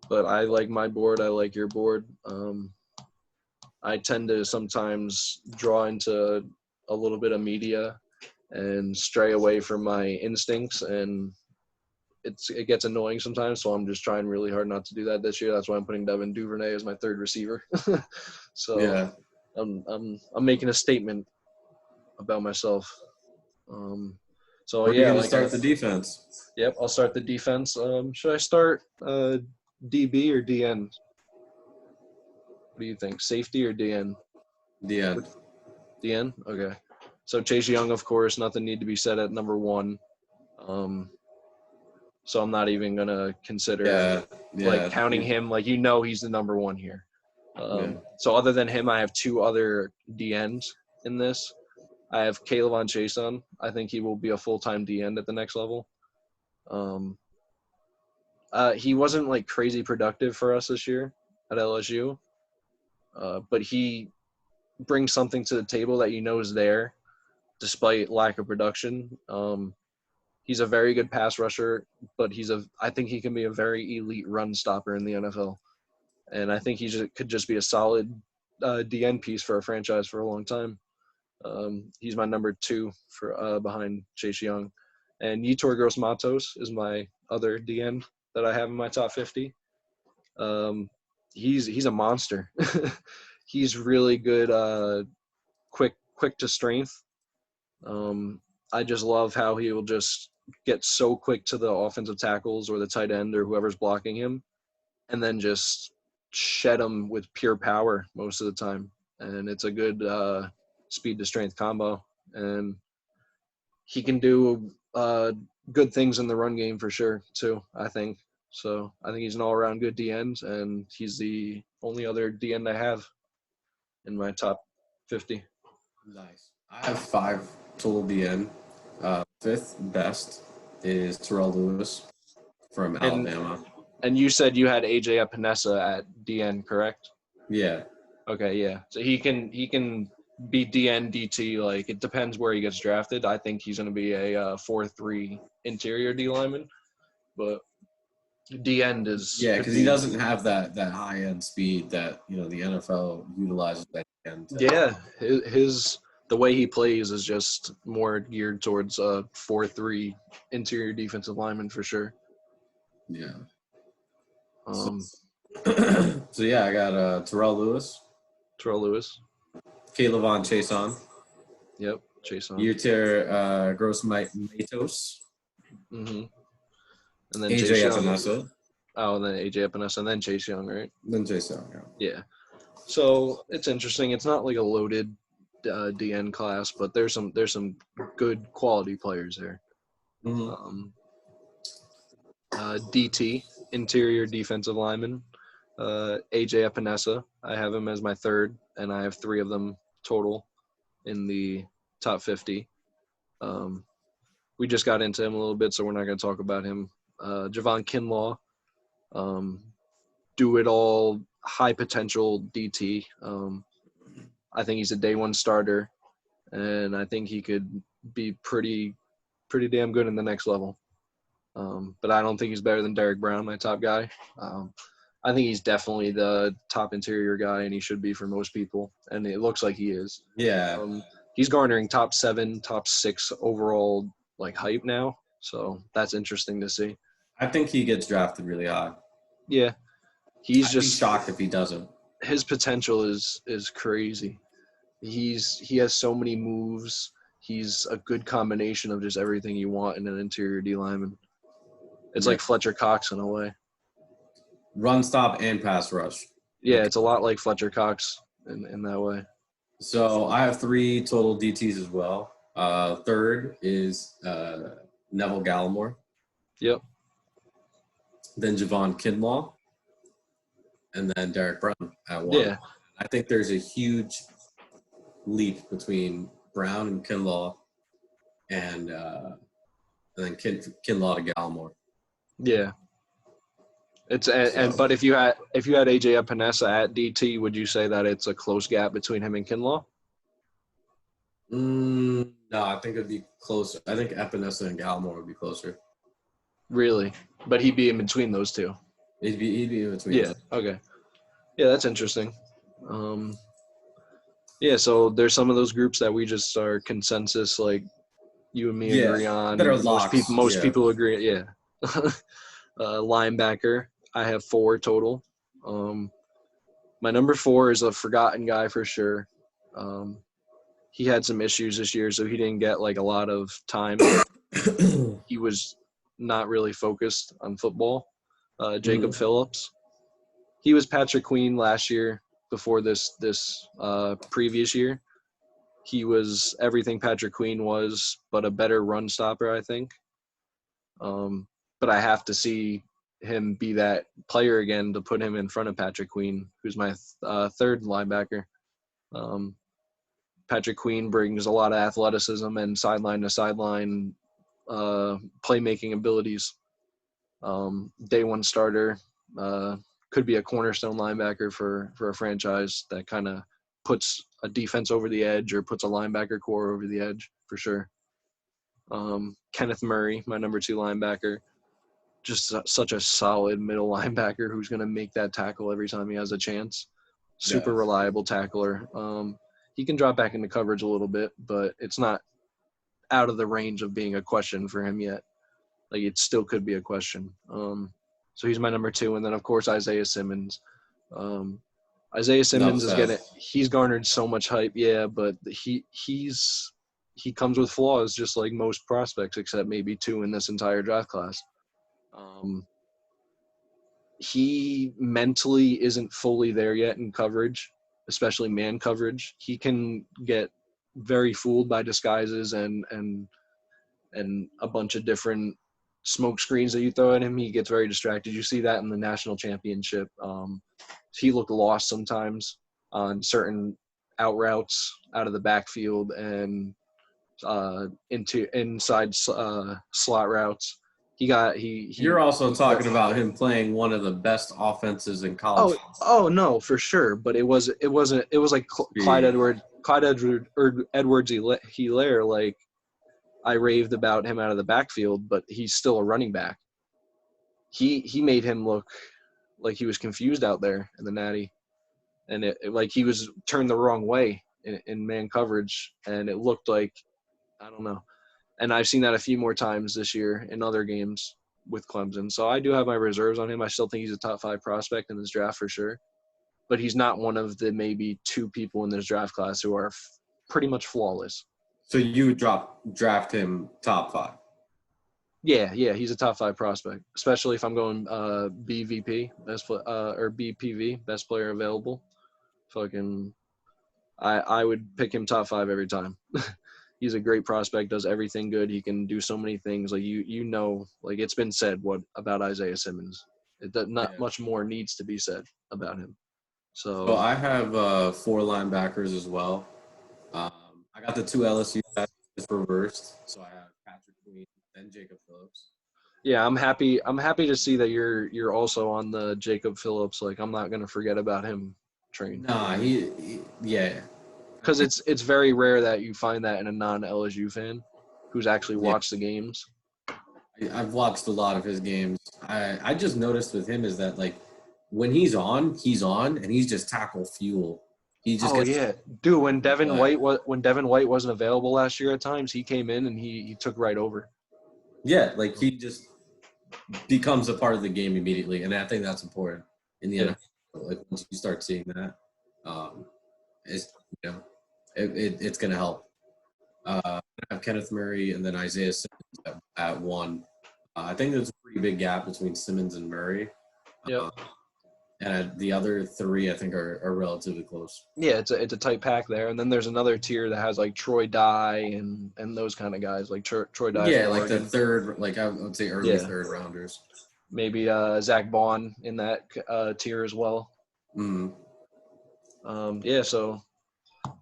But I like my board. I like your board. I tend to sometimes draw into a little bit of media and stray away from my instincts, and it gets annoying sometimes. So I'm just trying really hard not to do that this year. That's why I'm putting Devin Duvernay as my 3rd receiver. So yeah. I'm making a statement about myself. So Where are you going to start the defense? Yep, I'll start the defense. Should I start DB or DN? What do you think? Safety or DN? DN. DN? Okay. So Chase Young, of course, nothing need to be said at number 1. So I'm not even going to consider counting him. Like, he's the number 1 here. So other than him, I have 2 other DNs. in this. I have Kayvon Chason. I think he will be a full-time D end at the next level. He wasn't like crazy productive for us this year at LSU, but he brings something to the table that is there despite lack of production. He's a very good pass rusher, but I think he can be a very elite run stopper in the NFL. And I think he could just be a solid DN piece for a franchise for a long time. He's my number 2 for behind Chase Young. And Yetur Gross-Matos is my other DN that I have in my top 50. He's a monster. He's really good, quick to strength. I just love how he will just get so quick to the offensive tackles or the tight end or whoever's blocking him, and then just shed them with pure power most of the time. And it's a good speed to strength combo. And he can do good things in the run game for sure too, I think. So I think he's an all-around good D end, and he's the only other D end I have in my top 50. Nice. I have 5 total DN. 5th best is Terrell Lewis from Alabama. And you said you had AJ Epinesa at DN, correct? Yeah. Okay, yeah. So he can be DN, DT. Like, it depends where he gets drafted. I think he's going to be a 4-3 interior D lineman, but D end is because he doesn't have that high end speed that the NFL utilizes at the end. Yeah, the way he plays is just more geared towards a 4-3 interior defensive lineman for sure. Yeah. So yeah, I got Terrell Lewis, Kayvon Chason. Yep, Chason. Yetur Gross-Matos. Mm-hmm. And then AJ Epinesa. Oh, and then AJ Epinesa, and then Chase Young, right? Then Chase Young, yeah. Yeah. So it's interesting. It's not like a loaded DN class, but there's some good quality players there. Mm-hmm. DT, interior defensive lineman, AJ Epinesa. I have him as my 3rd, and I have 3 of them total in the top 50. We just got into him a little bit, so we're not going to talk about him. Javon Kinlaw, do it all, high potential DT. I think he's a day 1 starter, and I think he could be pretty damn good in the next level. But I don't think he's better than Derek Brown, my top guy. I think he's definitely the top interior guy, and he should be for most people, and it looks like he is. Yeah. He's garnering top 7, top 6 overall hype now, so that's interesting to see. I think he gets drafted really high. Yeah, I'd be shocked if he doesn't. His potential is crazy. He has so many moves. He's a good combination of just everything you want in an interior D lineman. It's like Fletcher Cox in a way. Run, stop, and pass rush. Yeah, it's a lot like Fletcher Cox in that way. So I have 3 total DTs as well. 3rd is Neville Gallimore. Yep. Then Javon Kinlaw. And then Derek Brown at 1. Yeah. I think there's a huge leap between Brown and Kinlaw and then Kinlaw to Gallimore. Yeah. But if you had AJ Epinesa at DT, would you say that it's a close gap between him and Kinlaw? No, I think it'd be closer. I think Epinesa and Gallimore would be closer. Really? But he'd be in between those 2. He'd be in between. Yeah. Okay. Yeah, that's interesting. Yeah, so there's some of those groups that we just are consensus, like you and me agree on. That are locks. Most people agree. Yeah. Linebacker, I have 4 total. My number 4 is a forgotten guy for sure. He had some issues this year, so he didn't get a lot of time. He was not really focused on football. Jacob Phillips. He was Patrick Queen last year before this previous year. He was everything Patrick Queen was, but a better run stopper, I think. But I have to see him be that player again to put him in front of Patrick Queen, who's my 3rd linebacker. Patrick Queen brings a lot of athleticism and sideline to sideline playmaking abilities. Day one starter, could be a cornerstone linebacker for a franchise that kind of puts a defense over the edge or puts a linebacker core over the edge for sure. Kenneth Murray, my number 2 linebacker, just such a solid middle linebacker who's going to make that tackle every time he has a chance. Super reliable tackler. He can drop back into coverage a little bit, but it's not out of the range of being a question for him yet. Like, it still could be a question. So he's my number 2. And then, of course, Isaiah Simmons. Isaiah Simmons he's garnered so much hype, yeah, but he comes with flaws just like most prospects, except maybe 2 in this entire draft class. He mentally isn't fully there yet in coverage, especially man coverage. He can get very fooled by disguises and a bunch of different smoke screens that you throw at him. He gets very distracted. You see that in the national championship. He looked lost sometimes on certain out routes out of the backfield and into inside slot routes. You're also talking about him playing one of the best offenses in college. Oh no, for sure. But it wasn't. It was like Clyde Edwards-Helaire. Like, I raved about him out of the backfield, but he's still a running back. He made him look like he was confused out there in the natty, and it like he was turned the wrong way in man coverage, and it looked like, I don't know. And I've seen that a few more times this year in other games with Clemson. So I do have my reserves on him. I still think he's a top 5 prospect in this draft for sure. But he's not one of the maybe 2 people in this draft class who are pretty much flawless. So you would draft him top 5? Yeah, he's a top 5 prospect, especially if I'm going BVP, or BPV, best player available. I would pick him top 5 every time. He's a great prospect, does everything good. He can do so many things. Like, like, it's been said what about Isaiah Simmons. Not much more needs to be said about him. So I have 4 linebackers as well. I got the 2 LSU guys reversed. So I have Patrick Queen and Jacob Phillips. Yeah, I'm happy to see that you're also on the Jacob Phillips. Like, I'm not gonna forget about him train. Nah, yeah. Because it's very rare that you find that in a non-LSU fan who's actually watched the games. I've watched a lot of his games. I just noticed with him is that, like, when he's on, and he's just tackle fuel. He just dude. When Devin White wasn't available last year, at times he came in and he took right over. Yeah, like, he just becomes a part of the game immediately, and I think that's important in the NFL. Like, once you start seeing that, it's going to help. I have Kenneth Murray and then Isaiah Simmons at 1. I think there's a pretty big gap between Simmons and Murray. Yep. And the other 3, I think, are relatively close. Yeah, it's a tight pack there. And then there's another tier that has, like, Troy Dye and those kind of guys, like Troy Dye. Yeah, like the third, like I would say early third rounders. Maybe Zach Bond in that tier as well. So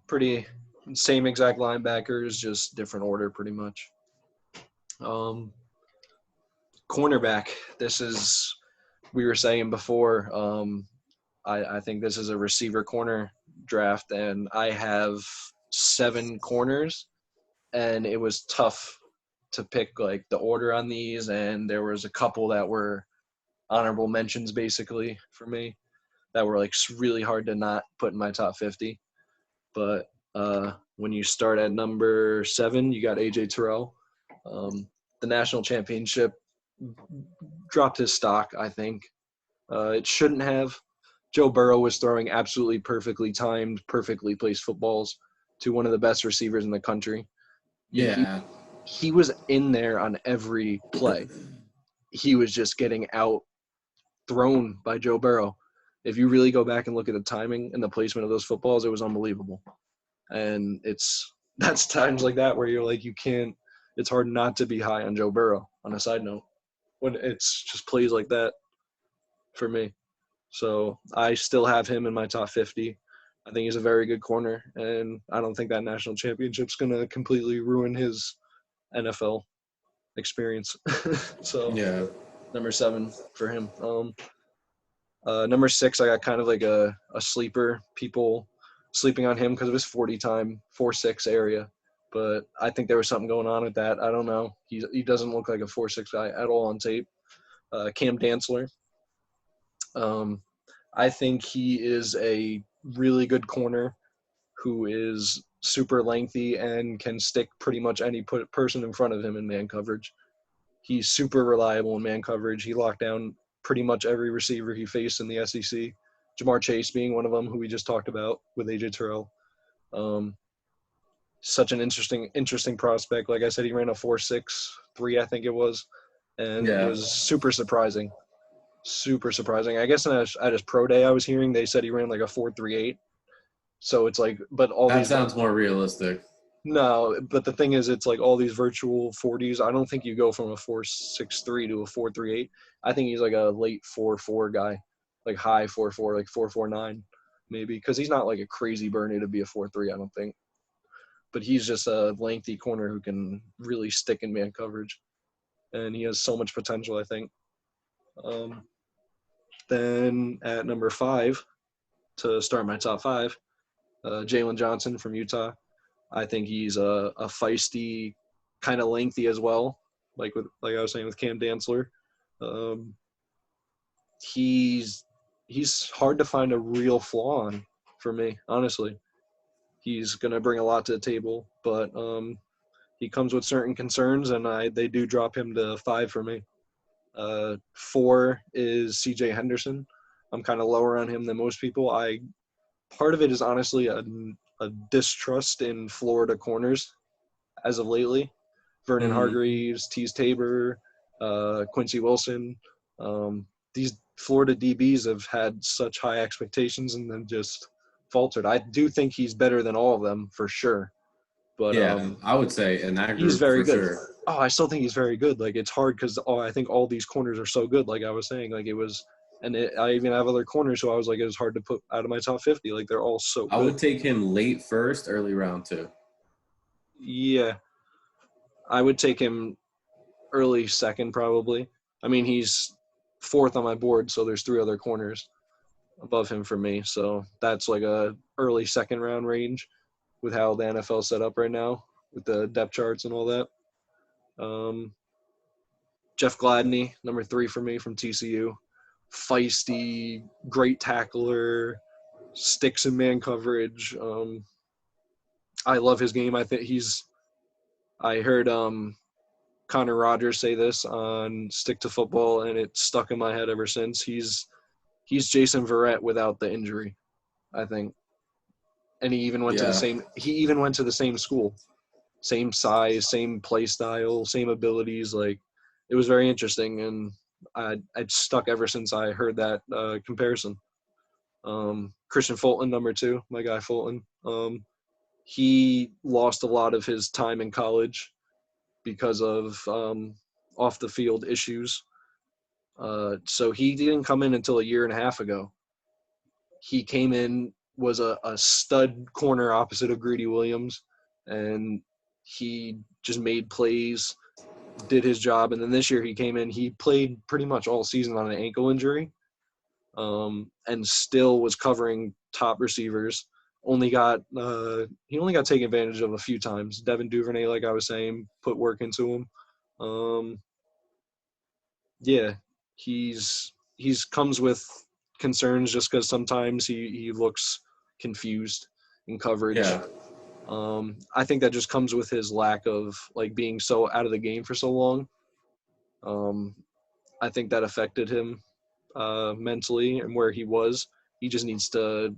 pretty same exact linebackers, just different order pretty much. Cornerback, this is, we were saying before, I think this is a receiver corner draft, and I have 7 corners, and it was tough to pick, like, the order on these, and there was a couple that were honorable mentions basically for me that were, like, really hard to not put in my top 50. But when you start at number 7, you got AJ Terrell. The national championship dropped his stock, I think. It shouldn't have. Joe Burrow was throwing absolutely perfectly timed, perfectly placed footballs to one of the best receivers in the country. Yeah. He was in there on every play. He was just getting out thrown by Joe Burrow. If you really go back and look at the timing and the placement of those footballs, it was unbelievable. And that's times like that where you're like, it's hard not to be high on Joe Burrow, on a side note, when it's just plays like that for me. So I still have him in my top 50. I think he's a very good corner, and I don't think that national championship's going to completely ruin his NFL experience. So Yeah. number 7 for him. Number 6, I got kind of like a sleeper. People sleeping on him because of his 40 time 4.6 area, but I think there was something going on with that. I don't know. He doesn't look like a 4.6 guy at all on tape. Cam Dantzler. I think he is a really good corner who is super lengthy and can stick pretty much any person in front of him in man coverage. He's super reliable in man coverage. He locked down pretty much every receiver he faced in the SEC. Jamar Chase being one of them, who we just talked about with AJ Terrell. Such an interesting prospect. Like I said, he ran a 4.63, I think it was, and it was super surprising. Super surprising. I guess at his pro day, I was hearing they said he ran like a 4.38. So it's like, but all That these sounds more realistic. No, but the thing is, it's like all these virtual 40s. I don't think you go from a 4.63 to a 4.38. I think he's like a late 4.4 guy, like high 4.4, like 4.49 maybe, because he's not like a crazy burner to be a 4.3, I don't think. But he's just a lengthy corner who can really stick in man coverage, and he has so much potential, I think. Then at number 5, to start my top 5, Jalen Johnson from Utah. I think he's a feisty, kind of lengthy as well, like I was saying with Cam Dantzler. He's hard to find a real flaw on for me, honestly. He's gonna bring a lot to the table, but he comes with certain concerns, and they do drop him to 5 for me. 4 is C.J. Henderson. I'm kind of lower on him than most people. Part of it is honestly a distrust in Florida corners as of lately. Vernon Hargreaves, Tease Tabor, Quincy Wilson. These Florida DBs have had such high expectations and then just faltered. I do think he's better than all of them for sure. But I would say in that group, he's very good. Sure. Oh, I still think he's very good. Like, it's hard because I think all these corners are so good. Like I was saying, like it was – and I even have other corners, so I was like, it was hard to put out of my top 50. Like, they're all so good. I would take him late first, early round 2. Yeah. I would take him early second probably. I mean, he's 4th on my board, so there's 3 other corners above him for me. So that's like a early second round range with how the NFL set up right now with the depth charts and all that. Jeff Gladney, number 3 for me from TCU. Feisty, great tackler, sticks in man coverage. I love his game. I think I heard Connor Rogers say this on Stick to Football, and it stuck in my head ever since. He's Jason Verrett without the injury, I think. And he even went to the same school. Same size, same play style, same abilities. Like, it was very interesting, and I'd stuck ever since I heard that comparison. Christian Fulton, number 2, my guy Fulton. He lost a lot of his time in college because of off the field issues. So he didn't come in until a year and a half ago. He came in, was a stud corner opposite of Greedy Williams, and he just made plays, did his job. And then this year he came in, he played pretty much all season on an ankle injury, and still was covering top receivers. He only got taken advantage of a few times. Devin Duvernay, like I was saying, put work into him. He's comes with concerns just because sometimes he looks confused in coverage. Yeah. I think that just comes with his lack of like being so out of the game for so long. I think that affected him mentally and where he was. He just needs to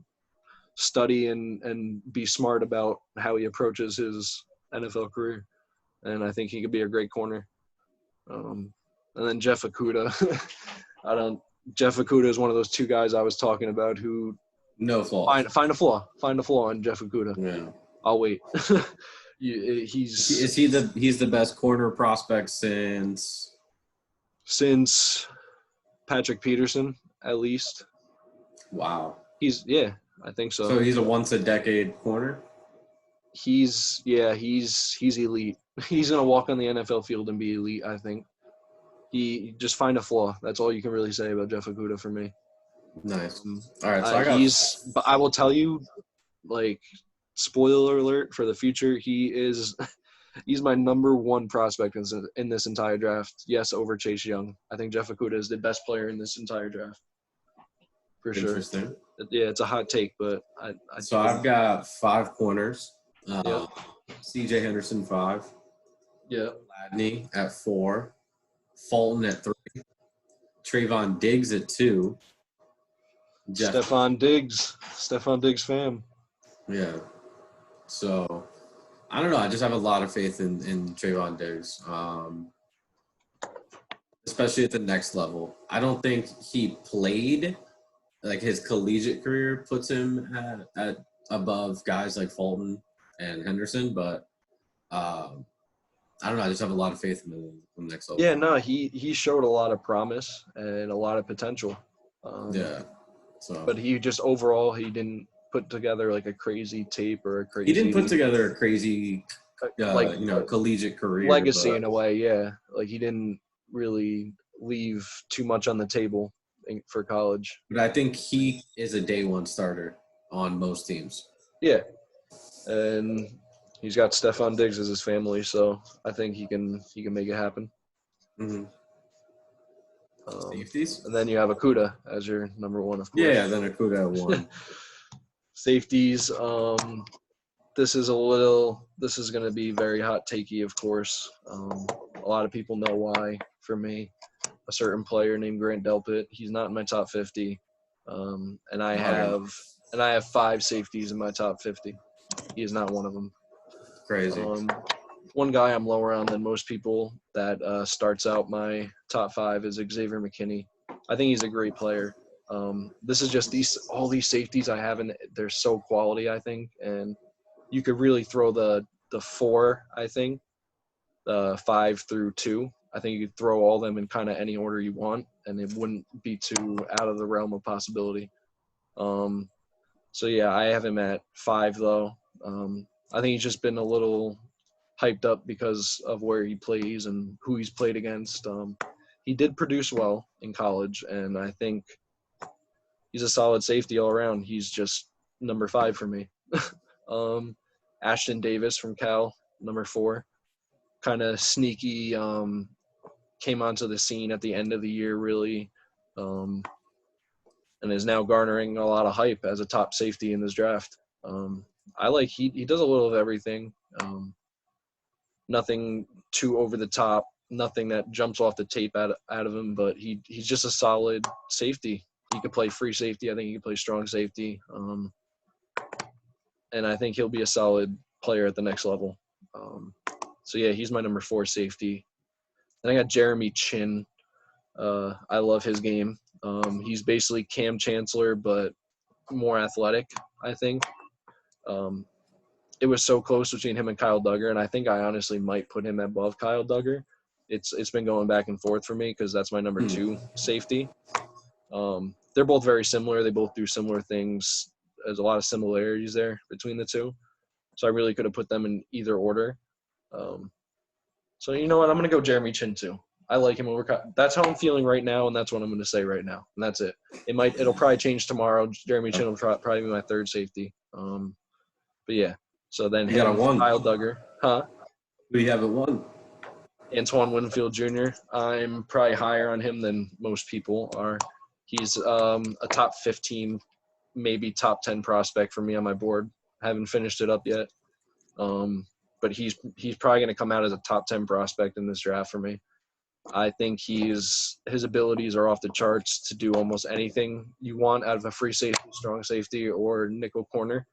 study and be smart about how he approaches his NFL career. And I think he could be a great corner. And then Jeff Okudah. Jeff Okudah is one of those 2 guys I was talking about who no flaw. Find a flaw in Jeff Okudah. Yeah. I'll wait. He's the best corner prospect since Patrick Peterson, at least. Wow. I think so. So he's a once-a-decade corner? He's elite. He's going to walk on the NFL field and be elite, I think. He just find a flaw. That's all you can really say about Jeff Okudah for me. Nice. All right, so but I will tell you, like, spoiler alert for the future, he's my number one prospect in this entire draft. Yes, over Chase Young. I think Jeff Okudah is the best player in this entire draft. For sure. Interesting. Yeah, it's a hot take, but I've got 5 corners. Yep. C.J. Henderson 5. Yeah. Ladney at 4. Fulton at 3. Trayvon Diggs at 2. Stephon Diggs fam. Yeah. So, I don't know. I just have a lot of faith in Trayvon Diggs, especially at the next level. I don't think he played, like his collegiate career puts him at above guys like Fulton and Henderson, but I don't know. I just have a lot of faith in him on the next level. Yeah, no, he showed a lot of promise and a lot of potential. Yeah. So, but he just overall he didn't put together like a crazy tape or a crazy. He didn't put together a crazy, collegiate career legacy in a way. Yeah, like he didn't really leave too much on the table for college. But I think he is a day one starter on most teams. Yeah, and he's got Stephon Diggs as his family, so I think he can make it happen. Mm-hmm. Safeties? And then you have Okudah as your number one, of course. Yeah, then Okudah at 1. Safeties. This is going to be very hot takey, of course. A lot of people know why. For me, a certain player named Grant Delpit. He's not in my top 50, and I have 5 safeties in my top 50. He is not one of them. Crazy. One guy I'm lower on than most people that starts out my top 5 is Xavier McKinney. I think he's a great player. This is just all these safeties I have, and they're so quality, I think. And you could really throw the 4, I think, 5 through 2. I think you could throw all of them in kind of any order you want, and it wouldn't be too out of the realm of possibility. So, yeah, I have him at 5, though. I think he's just been a little hyped up because of where he plays and who he's played against. He did produce well in college, and I think he's a solid safety all around. He's just number 5 for me. Ashton Davis from Cal, number 4. Kind of sneaky, came onto the scene at the end of the year, really, and is now garnering a lot of hype as a top safety in this draft. He does a little of everything. Nothing too over the top, nothing that jumps off the tape out of him, but he's just a solid safety. He could play free safety. I think he could play strong safety. And I think he'll be a solid player at the next level. So, yeah, he's my number 4 safety. Then I got Jeremy Chin. I love his game. He's basically Cam Chancellor, but more athletic, I think. It was so close between him and Kyle Duggar, and I think I honestly might put him above Kyle Duggar. It's been going back and forth for me because that's my number 2 safety. They're both very similar. They both do similar things. There's a lot of similarities there between the two. So I really could have put them in either order. So you know what? I'm going to go Jeremy Chin too. I like him over. That's how I'm feeling right now, and that's what I'm going to say right now. And that's it. It'll probably change tomorrow. Jeremy Chin will probably be my 3rd safety. But yeah. So then you got a 1. Kyle Duggar. Huh? Who do you have at 1? Antoine Winfield Jr. I'm probably higher on him than most people are. He's a top 15, maybe top 10 prospect for me on my board. I haven't finished it up yet. But he's probably going to come out as a top 10 prospect in this draft for me. I think his abilities are off the charts to do almost anything you want out of a free safety, strong safety, or nickel corner.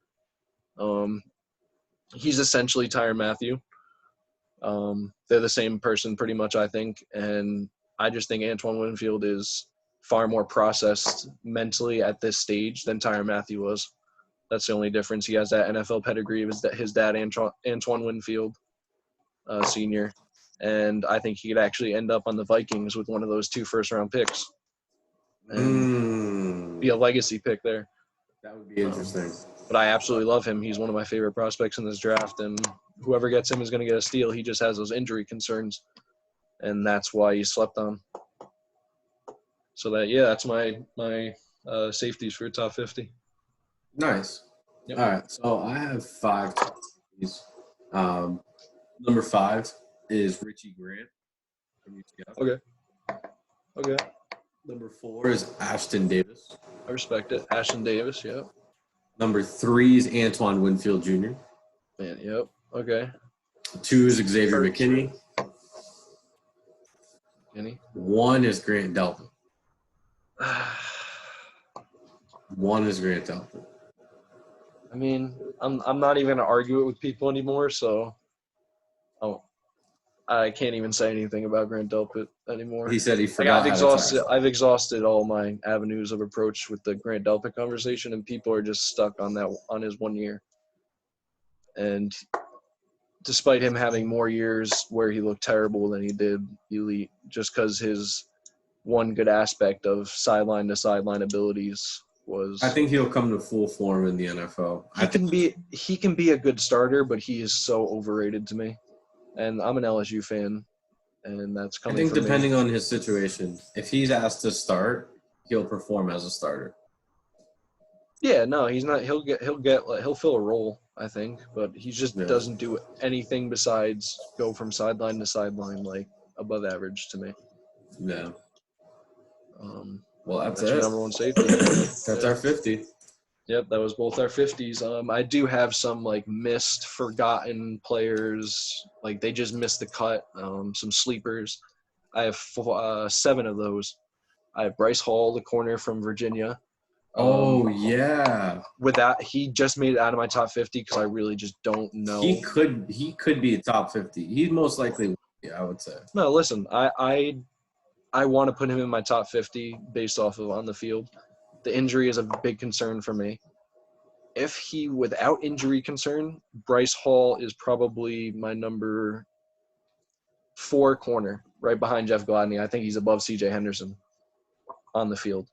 He's essentially Tyrann Mathieu. They're the same person pretty much, I think. And I just think Antoine Winfield is far more processed mentally at this stage than Tyrann Mathieu was. That's the only difference. He has that NFL pedigree of his dad, Antoine Winfield, senior. And I think he could actually end up on the Vikings with one of those 2 first-round picks. And be a legacy pick there. That would be interesting. But I absolutely love him. He's one of my favorite prospects in this draft, and whoever gets him is going to get a steal. He just has those injury concerns, and that's why he's slept on. So that's my safeties for top 50. Nice. Yep. All right, so I have 5 top 50s. Number 5 is Richie Grant from UCF. Okay. Number 4 is Ashton Davis. I respect it. Ashton Davis, yep. Number 3 is Antoine Winfield Jr. Man, yep. Okay. 2 is Xavier McKinney. Any? 1 is Grant Delpit. 1 is Grant Delpit. I mean, I'm not even gonna argue it with people anymore, so I can't even say anything about Grant Delpit anymore. He said he forgot. I've exhausted all my avenues of approach with the Grant Delpit conversation, and people are just stuck on his 1 year. And despite him having more years where he looked terrible than he did elite, just because his one good aspect of sideline to sideline abilities was. I think he'll come to full form in the NFL. He can be a good starter, but he is so overrated to me. And I'm an LSU fan, and that's coming. I think from depending me. on his situation, if he's asked to start, he'll perform as a starter. Yeah, no, he's not. He'll fill a role, I think, but he just doesn't do anything besides go from sideline to sideline like above average to me. Yeah. Well, that's your it. number one safety. That's our 50. Yep, that was both our 50s. I do have some like missed, forgotten players. Like they just missed the cut. Some sleepers. I have 7 of those. I have Bryce Hall, the corner from Virginia. Yeah. He just made it out of my top 50 because I really just don't know. He could be a top 50. He most likely would be, I would say. No, listen, I want to put him in my top 50 based off of on the field. The injury is a big concern for me. If he, without injury concern, Bryce Hall is probably my number 4 corner, right behind Jeff Gladney. I think he's above C.J. Henderson on the field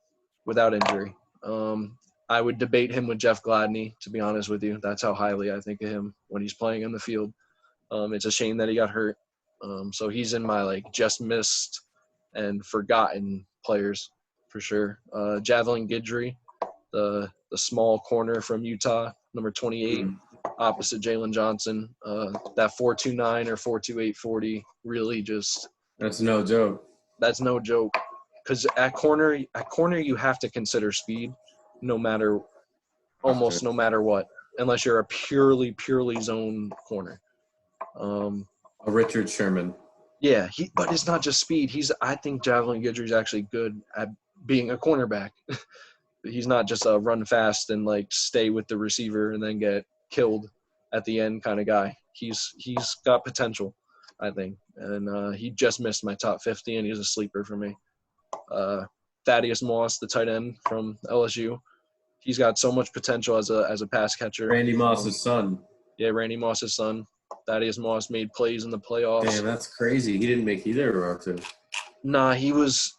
without injury. I would debate him with Jeff Gladney, to be honest with you. That's how highly I think of him when he's playing in the field. It's a shame that he got hurt. So he's in my like just missed and forgotten players for sure. Javelin Guidry, the small corner from Utah, number 28, opposite Jalen Johnson. That 4.29 or 4.28 40 really just – That's no joke. That's no joke. Because at corner you have to consider speed almost no matter what, unless you're a purely zone corner. A Richard Sherman. Yeah, but it's not just speed. I think Javelin Guidry is actually good at being a cornerback. He's not just a run fast and like stay with the receiver and then get killed at the end kind of guy. He's got potential, I think, and he just missed my top 50, and he's a sleeper for me. Thaddeus Moss, the tight end from LSU, he's got so much potential as a pass catcher. Randy Moss's son. Yeah, Randy Moss's son. Thaddeus Moss made plays in the playoffs. Damn, that's crazy. He didn't make either of our 2. Nah, he's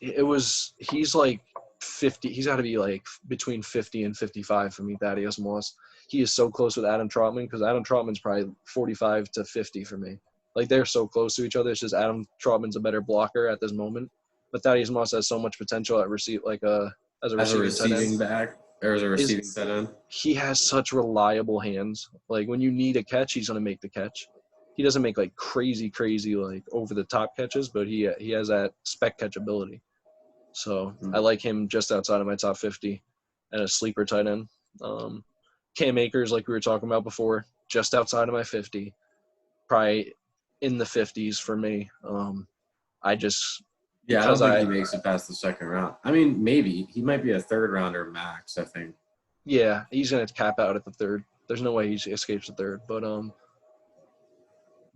like 50. He's got to be like between 50 and 55 for me, Thaddeus Moss. He is so close with Adam Trautman because Adam Trautman's probably 45 to 50 for me. Like they're so close to each other. It's just Adam Trautman's a better blocker at this moment. But Thaddeus Moss has so much potential at as a receiving back or as a receiving tight end. He has such reliable hands. Like when you need a catch, he's gonna make the catch. He doesn't make like crazy like over the top catches, but he has that spec catch ability. So I like him just outside of my top 50, and a sleeper tight end. Cam Akers, like we were talking about before, just outside of my 50, probably in the 50s for me. I don't think he makes it past the second round. I mean, maybe. He might be a third rounder max, I think. Yeah, he's going to cap out at the third. There's no way he escapes the third.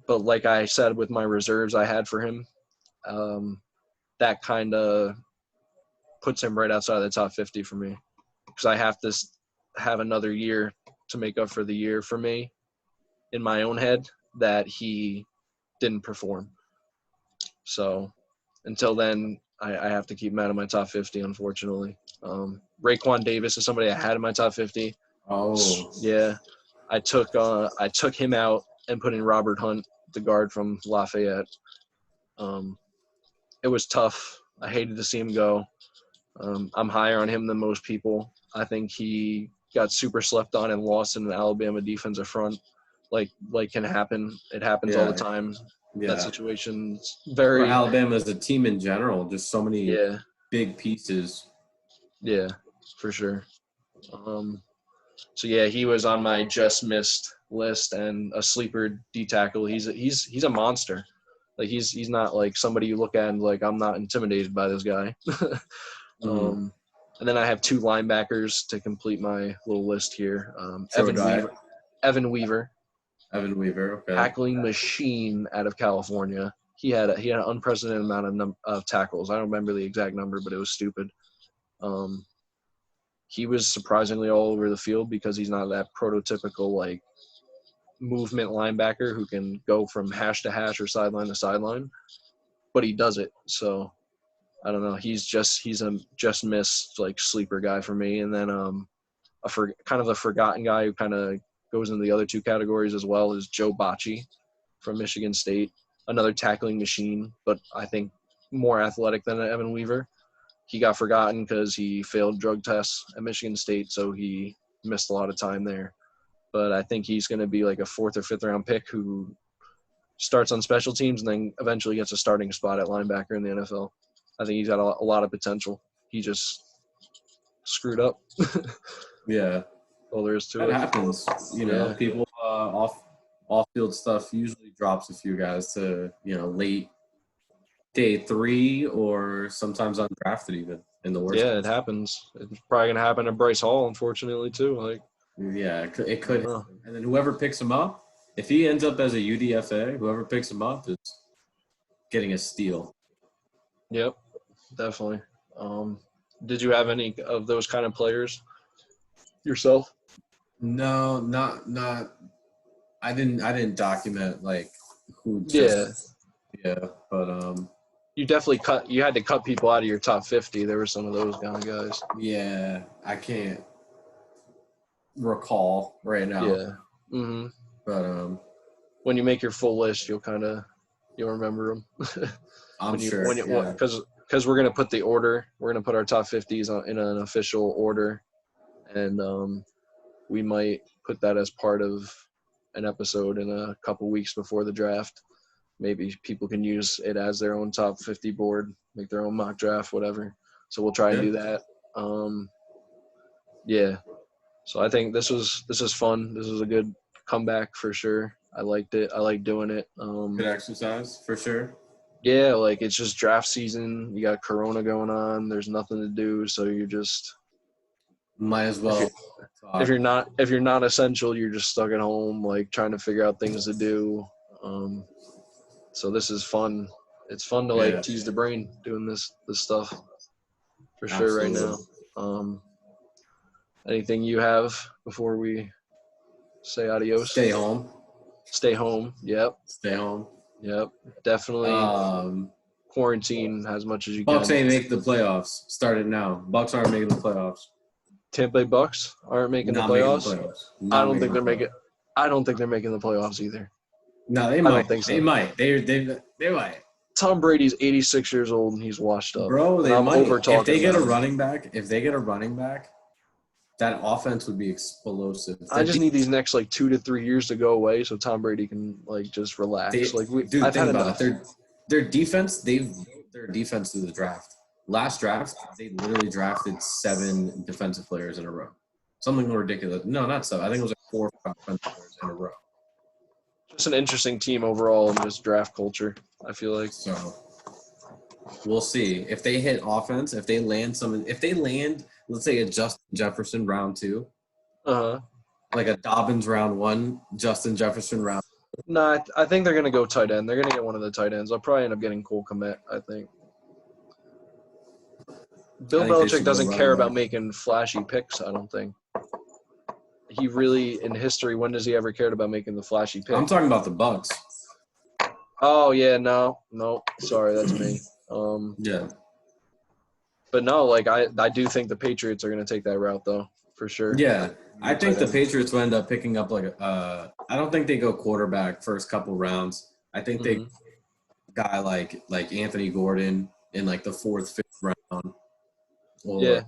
But like I said with my reserves I had for him, that kind of puts him right outside of the top 50 for me. Because I have to have another year to make up for the year for me in my own head that he didn't perform. So – until then, I have to keep him out of my top 50, unfortunately. Raekwon Davis is somebody I had in my top 50. Oh. Yeah. I took him out and put in Robert Hunt, the guard from Lafayette. It was tough. I hated to see him go. I'm higher on him than most people. I think he got super slept on and lost in an Alabama defensive front. Like can happen. It happens all the time. Yeah. That situation's Or very Alabama as a team in general, just so many yeah. big pieces. Yeah, for sure. So yeah, he was on my just missed list and a sleeper D tackle. He's a monster. Like he's not like somebody you look at and like I'm not intimidated by this guy. And then I have 2 linebackers to complete my little list here. Evan Weaver, Okay. tackling machine out of California. He had an unprecedented amount of tackles. I don't remember the exact number, but it was stupid. He was surprisingly all over the field because he's not that prototypical like movement linebacker who can go from hash to hash or sideline to sideline, but he does it. So I don't know. He's a just missed like sleeper guy for me. And then kind of a forgotten guy who kind of goes into the other 2 categories as well is Joe Bocci from Michigan State, another tackling machine, but I think more athletic than Evan Weaver. He got forgotten because he failed drug tests at Michigan State, so he missed a lot of time there. But I think he's going to be like a 4th or 5th round pick who starts on special teams and then eventually gets a starting spot at linebacker in the NFL. I think he's got a lot of potential. He just screwed up. Yeah. All there is to that it. happens. You know, people off-field stuff usually drops a few guys to, late day 3 or sometimes undrafted even in the worst. Yeah, it happens. It's probably going to happen to Bryce Hall, unfortunately, too. Like, yeah, it could. And then whoever picks him up, if he ends up as a UDFA, whoever picks him up is getting a steal. Yep, definitely. Did you have any of those kind of players yourself? No, not. I didn't document like who. Just, but you had to cut people out of your top 50. There were some of those kind of guys. Yeah, I can't recall right now. Yeah. Mm-hmm. But when you make your full list, you'll remember them. I'm sure. Because we're gonna put the order. We're gonna put our top 50s in an official order, and we might put that as part of an episode in a couple weeks before the draft. Maybe people can use it as their own top 50 board, make their own mock draft, whatever. So we'll try and do that. Yeah. So I think this is fun. This is a good comeback for sure. I liked it. I like doing it. Good exercise for sure. Yeah, like it's just draft season. You got Corona going on. There's nothing to do, so you're just might as well. If you're not essential, you're just stuck at home, like trying to figure out things to do. So this is fun. It's fun to like tease the brain doing this stuff for sure right now. Anything you have before we say adios? Stay home. Stay home. Yep. Stay home. Yep. Definitely. Quarantine as much as you can. Bucks ain't make the playoffs. Start it now. Bucks aren't making the playoffs. Tampa Bay Bucks aren't making the playoffs. I don't think they're making. I don't think they're making the playoffs either. No, they might. I don't think so. They might. They might. Tom Brady's 86 years old and he's washed up. Bro, they might. If they get a running back, that offense would be explosive. I just need these next like 2 to 3 years to go away so Tom Brady can like just relax. I've had enough. Their defense, their defense through the draft. Last draft, they literally drafted 7 defensive players in a row. Something ridiculous. No, not 7. I think it was like 4 or 5 defensive players in a row. Just an interesting team overall in this draft culture, I feel like. So we'll see. If they hit offense, if they land, let's say a Justin Jefferson round 2. Like a Dobbins round 1, Justin Jefferson round 2. No, I think they're going to go tight end. They're going to get one of the tight ends. I'll probably end up getting Cole Kmet, I think. Bill Belichick doesn't care about making flashy picks, I don't think. He really, in history, when does he ever cared about making the flashy pick? I'm talking about the Bucks. Oh, yeah, no. Sorry, that's me. Yeah. But no, like I do think the Patriots are going to take that route though, for sure. Yeah, I think the Tight end. Patriots will end up picking up I don't think they go quarterback first couple rounds. I think they Mhm. guy like Anthony Gordon in like the fourth, fifth round, or Yeah.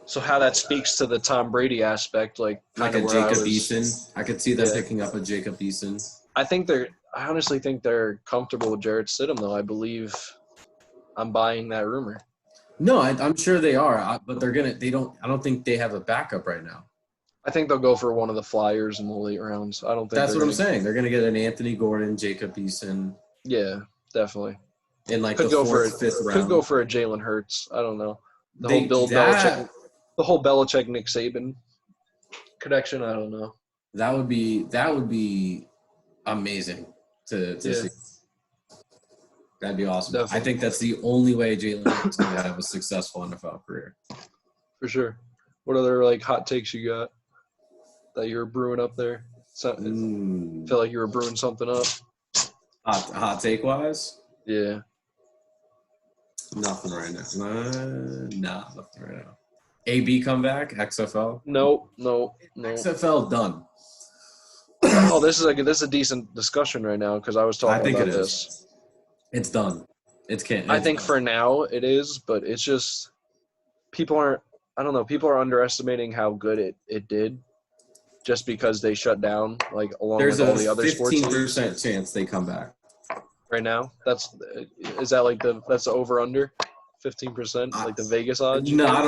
So how that speaks to the Tom Brady aspect, like like kind of a where I Jacob was. Eason. I could see them Yeah. picking up a Jacob Eason. I honestly think they're comfortable with Jarrett Stidham though. I believe I'm buying that rumor. No, I'm sure they are, but they don't. I don't think they have a backup right now. I think they'll go for one of the Flyers in the late rounds. I don't think That's they're what I'm going to. saying. They're gonna get an Anthony Gordon, Jacob Eason Yeah, definitely. in like Could the go for fourth, it. fifth Could go round. for a Jalen Hurts. I don't know. The whole They Bill that Belichick, the whole Belichick Nick Saban connection. I don't know. that would be amazing to Yeah, see. That'd be awesome. I definitely think that's the only way Jalen Hurts can have a successful NFL career. for sure. What other like hot takes you got that you were brewing up there? So, I feel like you were brewing something up. Hot take wise, Yeah. nothing right now. Nothing right now. AB comeback, XFL. No. XFL done. Oh, this is a decent discussion right now because I was I talking think it about is. this. It's done. I It's think done. for now it is, but it's just people aren't. I don't know. People are underestimating how good it did just because they shut down like along There's with all a the other sports leagues 15% chance they come back. right now. Is that like that's the over under 15%, like the Vegas odds? You No, think? I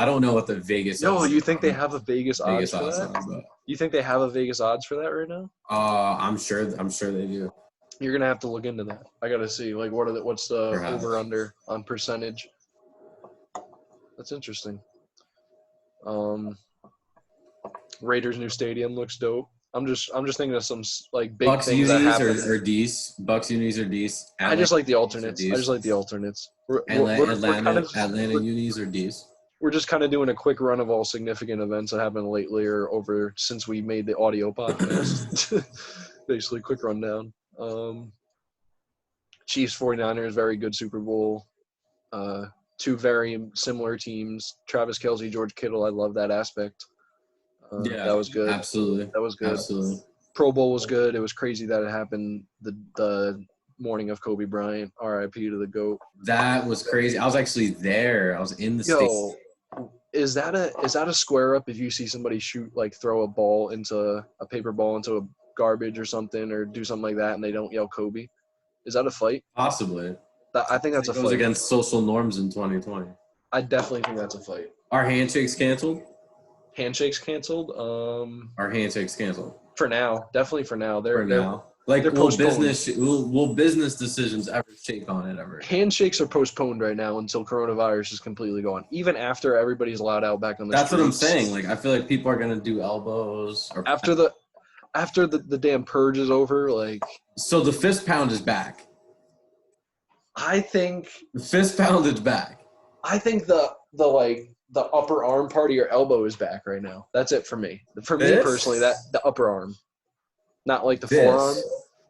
don't know what the Vegas Yo, odds you think they are. have a Vegas odds Vegas for odds that? are, but You think they have a Vegas odds for that right now? I'm sure they do. You're gonna have to look into that. I gotta see like what's the Perhaps. over under on percentage. That's interesting. Raiders' new stadium looks dope. I'm just thinking of some like big Bucks things that unis happen. or D's. Bucks unis or D's. I just like the Unis or alternates. I just D's. like the alternates. We're kind of Atlanta unis or D's. we're just kind of doing a quick run of all significant events that happened lately or over since we made the audio podcast. Basically, quick rundown. Chiefs 49ers, very good Super Bowl. Two very similar teams. Travis Kelce, George Kittle. I love that aspect. Yeah, That was good. absolutely. That was good. Absolutely. Pro Bowl was good. It was crazy that it happened the morning of Kobe Bryant. R.I.P. to the GOAT. That was crazy. I was actually there. I was in the state. Yo, is that a square up if you see somebody throw a paper ball into a garbage or something or do something like that and they don't yell Kobe? Is that a fight? Possibly. I think that's a It goes fight. against social norms in 2020. I definitely think that's a fight. Are handshakes canceled? Handshakes canceled. Are handshakes canceled? For now, definitely for now. For now. Like, they're will postponed. business decisions ever shake on it ever? Handshakes are postponed right now until coronavirus is completely gone. Even after everybody's allowed out back on the That's streets. what I'm saying. Like, I feel like people are gonna do elbows. After the damn purge is over, like. So the fist pound is back. I think The fist pound is back. I think the upper arm part of your elbow is back right now. That's it for me. For me personally, that the upper arm, not like the forearm,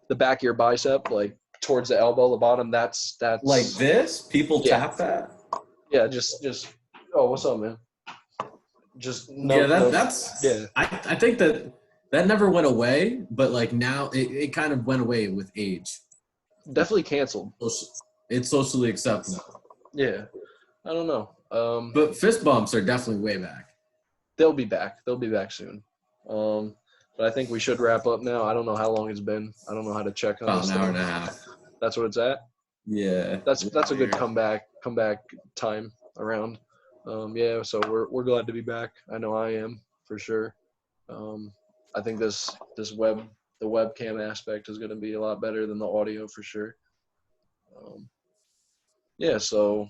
the back of your bicep, like towards the elbow, the bottom. That's like this. People tap that. Yeah, just. Oh, what's up, man? Just no. Yeah, that's. Yeah. I think that never went away, but like now it kind of went away with age. Definitely canceled. It's socially acceptable. Yeah, I don't know. But fist bumps are definitely way back. They'll be back. They'll be back soon. But I think we should wrap up now. I don't know how long it's been. I don't know how to check on About this an hour stuff. and a half. That's what it's at. Yeah. That's a good comeback time around. Yeah, so we're glad to be back. I know I am for sure. I think the webcam aspect is going to be a lot better than the audio for sure. Yeah, so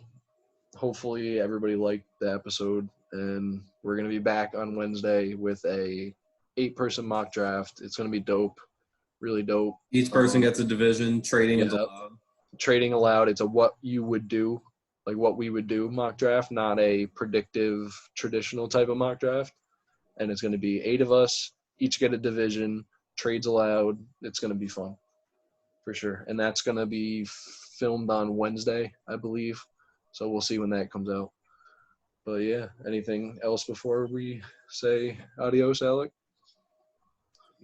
hopefully everybody liked the episode, and we're going to be back on Wednesday with a 8-person mock draft. It's going to be dope, really dope. Each person gets a division. Trading is allowed. Trading allowed. It's a what you would do, like what we would do mock draft, not a predictive traditional type of mock draft. And it's going to be 8 of us, each get a division, trades allowed. It's going to be fun for sure. And that's going to be filmed on Wednesday, I believe. So we'll see when that comes out. But yeah, anything else before we say adios, Alec?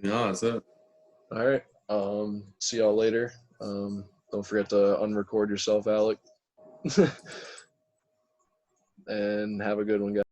No, that's it. All right. See y'all later. Don't forget to unrecord yourself, Alec. And have a good one, guys.